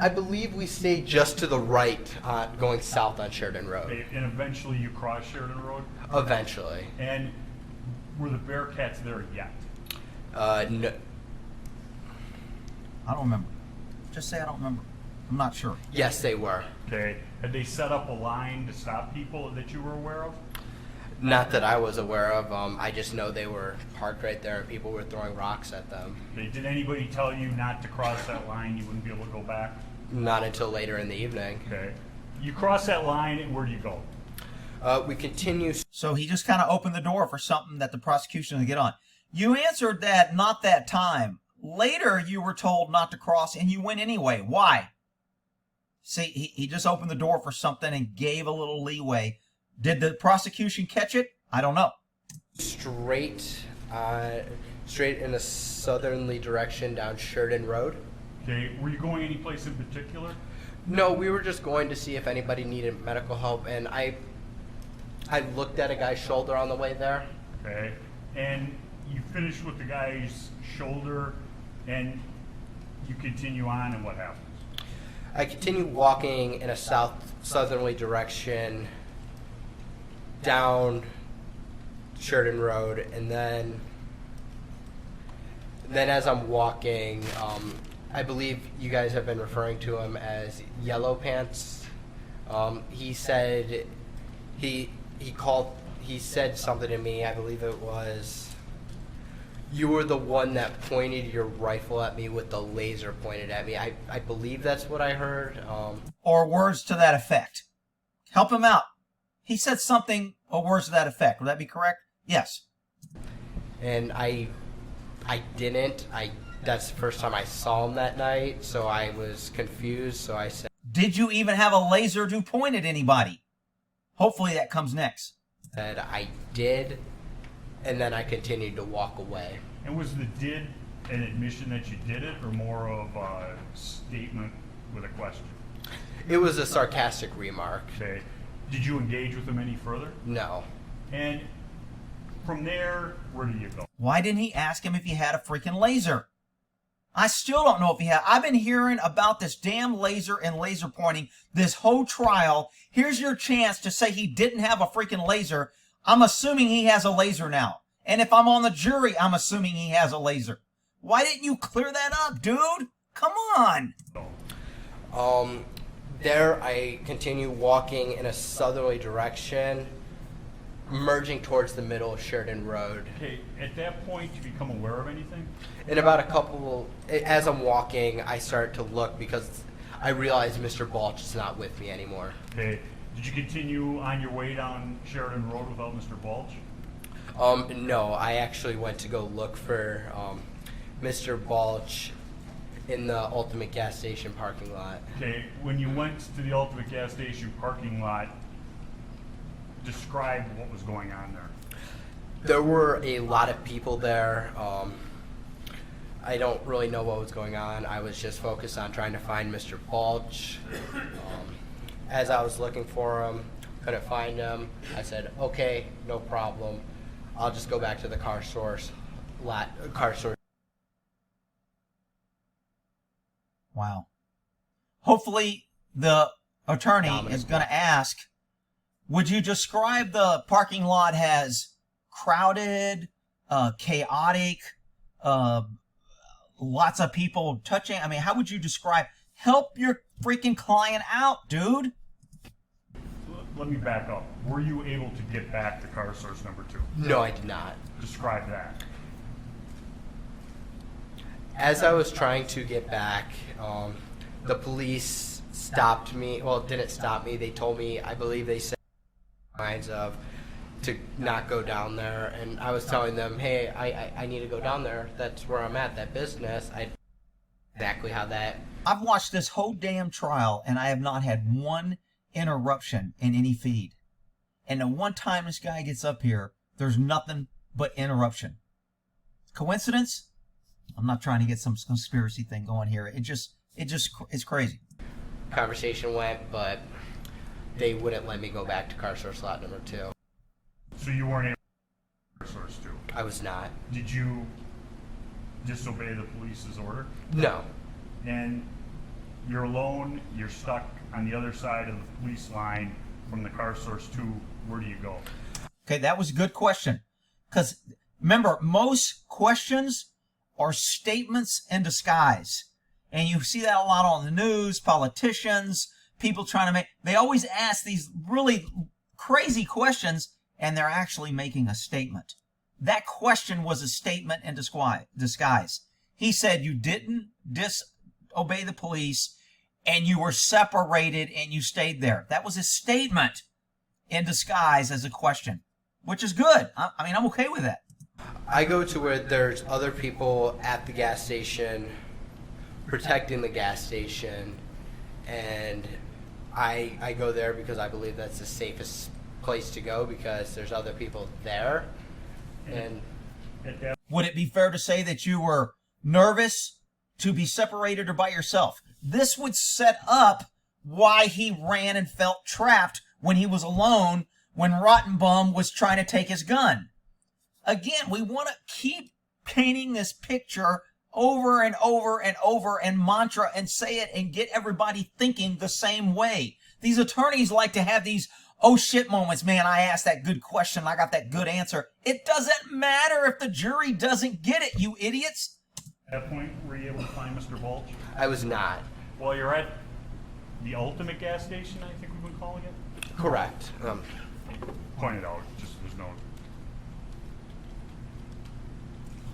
I believe we stayed just to the right going south on Sheridan Road. And eventually you cross Sheridan Road. Eventually. And were the Bearcats there yet? No. I don't remember. Just say I don't remember. I'm not sure. Yes, they were. Okay. Had they set up a line to stop people that you were aware of? Not that I was aware of. I just know they were parked right there and people were throwing rocks at them. Okay. Did anybody tell you not to cross that line? You wouldn't be able to go back? Not until later in the evening. Okay. You cross that line, and where do you go? We continue. So he just kind of opened the door for something that the prosecution would get on. You answered that not that time. Later, you were told not to cross, and you went anyway. Why? See, he just opened the door for something and gave a little leeway. Did the prosecution catch it? I don't know. Straight straight in a southerly direction down Sheridan Road. Okay, were you going any place in particular? No, we were just going to see if anybody needed medical help, and I looked at a guy's shoulder on the way there. Okay, and you finished with the guy's shoulder, and you continue on, and what happens? I continue walking in a southerly direction down Sheridan Road, and then as I'm walking, I believe you guys have been referring to him as Yellow Pants. He said he said something to me. I believe it was, you were the one that pointed your rifle at me with the laser pointed at me. I believe that's what I heard. Or words to that effect. Help him out. He said something or words to that effect. Would that be correct? Yes. And I didn't. That's the first time I saw him that night, so I was confused. So I said, Did you even have a laser to point at anybody? Hopefully that comes next. I did, and then I continued to walk away. And was the did an admission that you did it, or more of a statement with a question? It was a sarcastic remark. Okay. Did you engage with him any further? No. And from there, where do you go? Why didn't he ask him if he had a freaking laser? I still don't know if he had. I've been hearing about this damn laser and laser pointing this whole trial. Here's your chance to say he didn't have a freaking laser. I'm assuming he has a laser now. And if I'm on the jury, I'm assuming he has a laser. Why didn't you clear that up, dude? Come on. There I continue walking in a southerly direction, merging towards the middle of Sheridan Road. Okay, at that point, you become aware of anything? In about as I'm walking, I start to look because I realize Mr. Balch is not with me anymore. Okay, did you continue on your way down Sheridan Road without Mr. Balch? No, I actually went to go look for Mr. Balch in the Ultimate gas station parking lot. Okay, when you went to the Ultimate gas station parking lot, describe what was going on there. There were a lot of people there. I don't really know what was going on. I was just focused on trying to find Mr. Balch. As I was looking for him, couldn't find him. I said, okay, no problem. I'll just go back to the car source. Wow. Hopefully the attorney is going to ask, would you describe the parking lot as crowded, chaotic, lots of people touching? I mean, how would you describe? Help your freaking client out, dude. Let me back up. Were you able to get back to car source number 2? No, I did not. Describe that. As I was trying to get back, the police stopped me. Well, didn't stop me. They told me, I believe they said lines of to not go down there. And I was telling them, hey, I need to go down there. That's where I'm at, that business. Exactly how that. I've watched this whole damn trial and I have not had one interruption in any feed. And the one time this guy gets up here, there's nothing but interruption. Coincidence? I'm not trying to get some conspiracy thing going here. It's crazy. Conversation went, but they wouldn't let me go back to car source lot number 2. So you weren't able to car source 2? I was not. Did you disobey the police's order? No. And you're alone, you're stuck on the other side of the police line from the car source 2. Where do you go? Okay, that was a good question. Because remember, most questions are statements in disguise. And you see that a lot on the news, politicians, people trying to they always ask these really crazy questions and they're actually making a statement. That question was a statement in disguise. He said you didn't disobey the police and you were separated and you stayed there. That was a statement in disguise as a question, which is good. I mean, I'm okay with that. I go to where there's other people at the gas station protecting the gas station, and I go there because I believe that's the safest place to go because there's other people there. And At that, Would it be fair to say that you were nervous to be separated or by yourself? This would set up why he ran and felt trapped when he was alone when Rottenbaum was trying to take his gun. Again, we want to keep painting this picture over and over and over and mantra and say it and get everybody thinking the same way. These attorneys like to have these oh shit moments. Man, I asked that good question. I got that good answer. It doesn't matter if the jury doesn't get it, you idiots. at that point, were you able to find Mr. Balch? I was not. Well, you're at the ultimate gas station, I think we've been calling it. Correct. Pointed out, just there's no.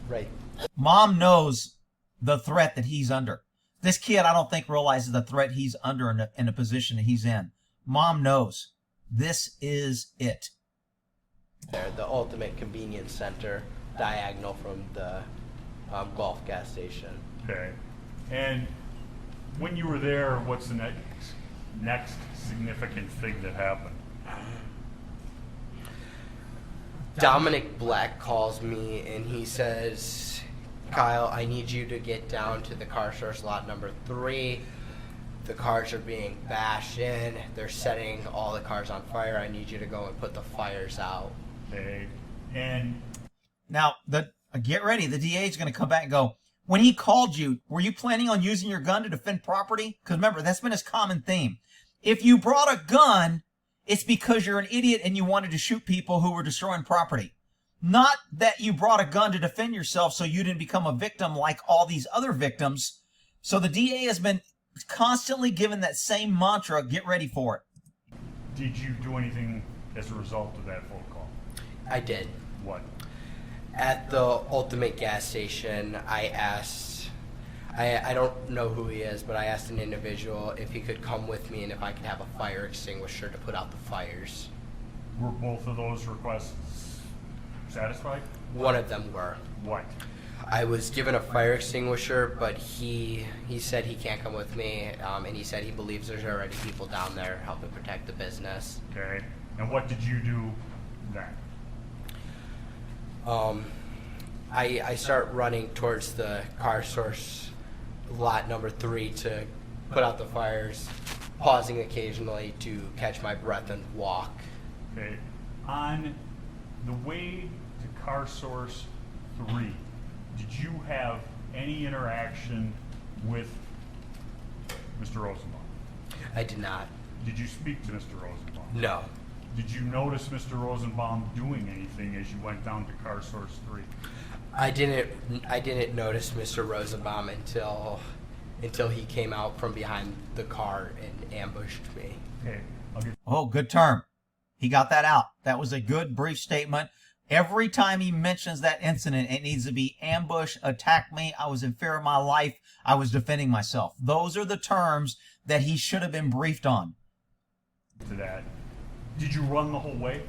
Right. Mom knows the threat that he's under. This kid, I don't think, realizes the threat he's under in the position that he's in. Mom knows. This is it. There, the ultimate convenience center, diagonal from the golf gas station. Okay. And when you were there, what's the next significant thing that happened? Dominic Black calls me and he says, Kyle, I need you to get down to the car source lot number 3. The cars are being bashed in. They're setting all the cars on fire. I need you to go and put the fires out. Okay. And Now, get ready. The DA is going to come back and go, when he called you, were you planning on using your gun to defend property? Because remember, that's been his common theme. If you brought a gun, it's because you're an idiot and you wanted to shoot people who were destroying property. Not that you brought a gun to defend yourself so you didn't become a victim like all these other victims. So the DA has been constantly given that same mantra, get ready for it. did you do anything as a result of that phone call? I did. What? At the ultimate gas station, I asked, I don't know who he is, but I asked an individual if he could come with me and if I could have a fire extinguisher to put out the fires. Were both of those requests satisfied? One of them were. What? I was given a fire extinguisher, but he said he can't come with me, and he said he believes there's already people down there helping protect the business. Okay. And what did you do then? I start running towards the car source lot number 3 to put out the fires, pausing occasionally to catch my breath and walk. Okay. On the way to car source 3, did you have any interaction with Mr. Rosenbaum? I did not. Did you speak to Mr. Rosenbaum? No. Did you notice Mr. Rosenbaum doing anything as you went down to car source 3? I didn't notice Mr. Rosenbaum until he came out from behind the car and ambushed me. Okay. I'll get Oh, good term. He got that out. That was a good brief statement. Every time he mentions that incident, it needs to be ambush, attack me, I was in fear of my life, I was defending myself. Those are the terms that he should have been briefed on. to that. Did you run the whole way?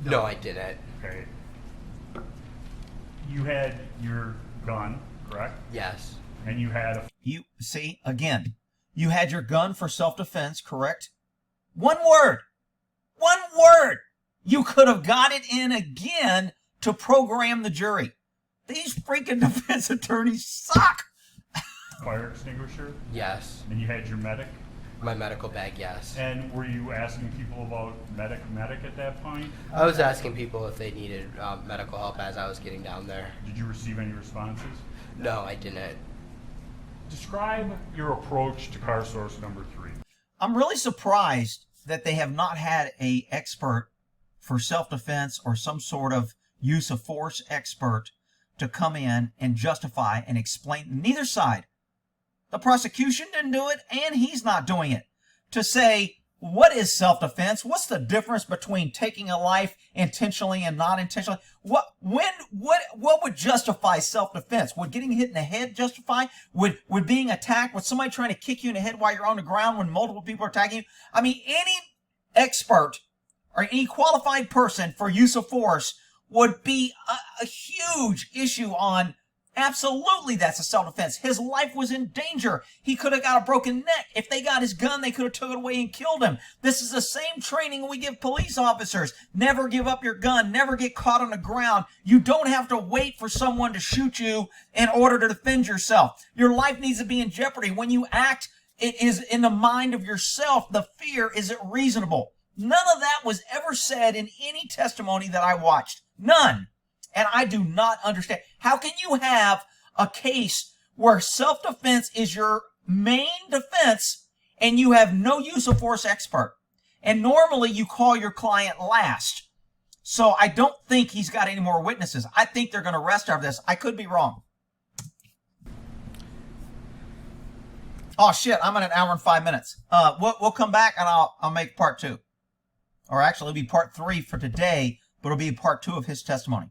No, I didn't. Okay. You had your gun, correct? Yes. And you had a You see, again, you had your gun for self-defense, correct? One word! One word! You could have got it in again to program the jury. These freaking defense attorneys suck! fire extinguisher, Yes. and you had your medic. My medical bag, yes. And were you asking people about medic at that point? I was asking people if they needed medical help as I was getting down there. Did you receive any responses? No, I didn't. Describe your approach to car source number 3. I'm really surprised that they have not had a expert for self-defense or some sort of use of force expert to come in and justify and explain neither side. The prosecution didn't do it, and he's not doing it. To say, what is self-defense? What's the difference between taking a life intentionally and not intentionally? What would justify self-defense? Would getting hit in the head justify? Would being attacked? Would somebody trying to kick you in the head while you're on the ground when multiple people are attacking you? I mean, any expert or any qualified person for use of force would be a huge issue on Absolutely, that's a self-defense. His life was in danger. He could have got a broken neck. If they got his gun, they could have took it away and killed him. This is the same training we give police officers. Never give up your gun. Never get caught on the ground. You don't have to wait for someone to shoot you in order to defend yourself. Your life needs to be in jeopardy. When you act, it is in the mind of yourself. The fear, is it reasonable? None of that was ever said in any testimony that I watched. None. And I do not understand. How can you have a case where self-defense is your main defense and you have no use of force expert? And normally you call your client last. So I don't think he's got any more witnesses. I think they're going to rest after this. I could be wrong. Oh shit, I'm at an hour and 5 minutes. We'll come back and I'll make part 2. Or actually it'll be part 3 for today, but it'll be part 2 of his testimony.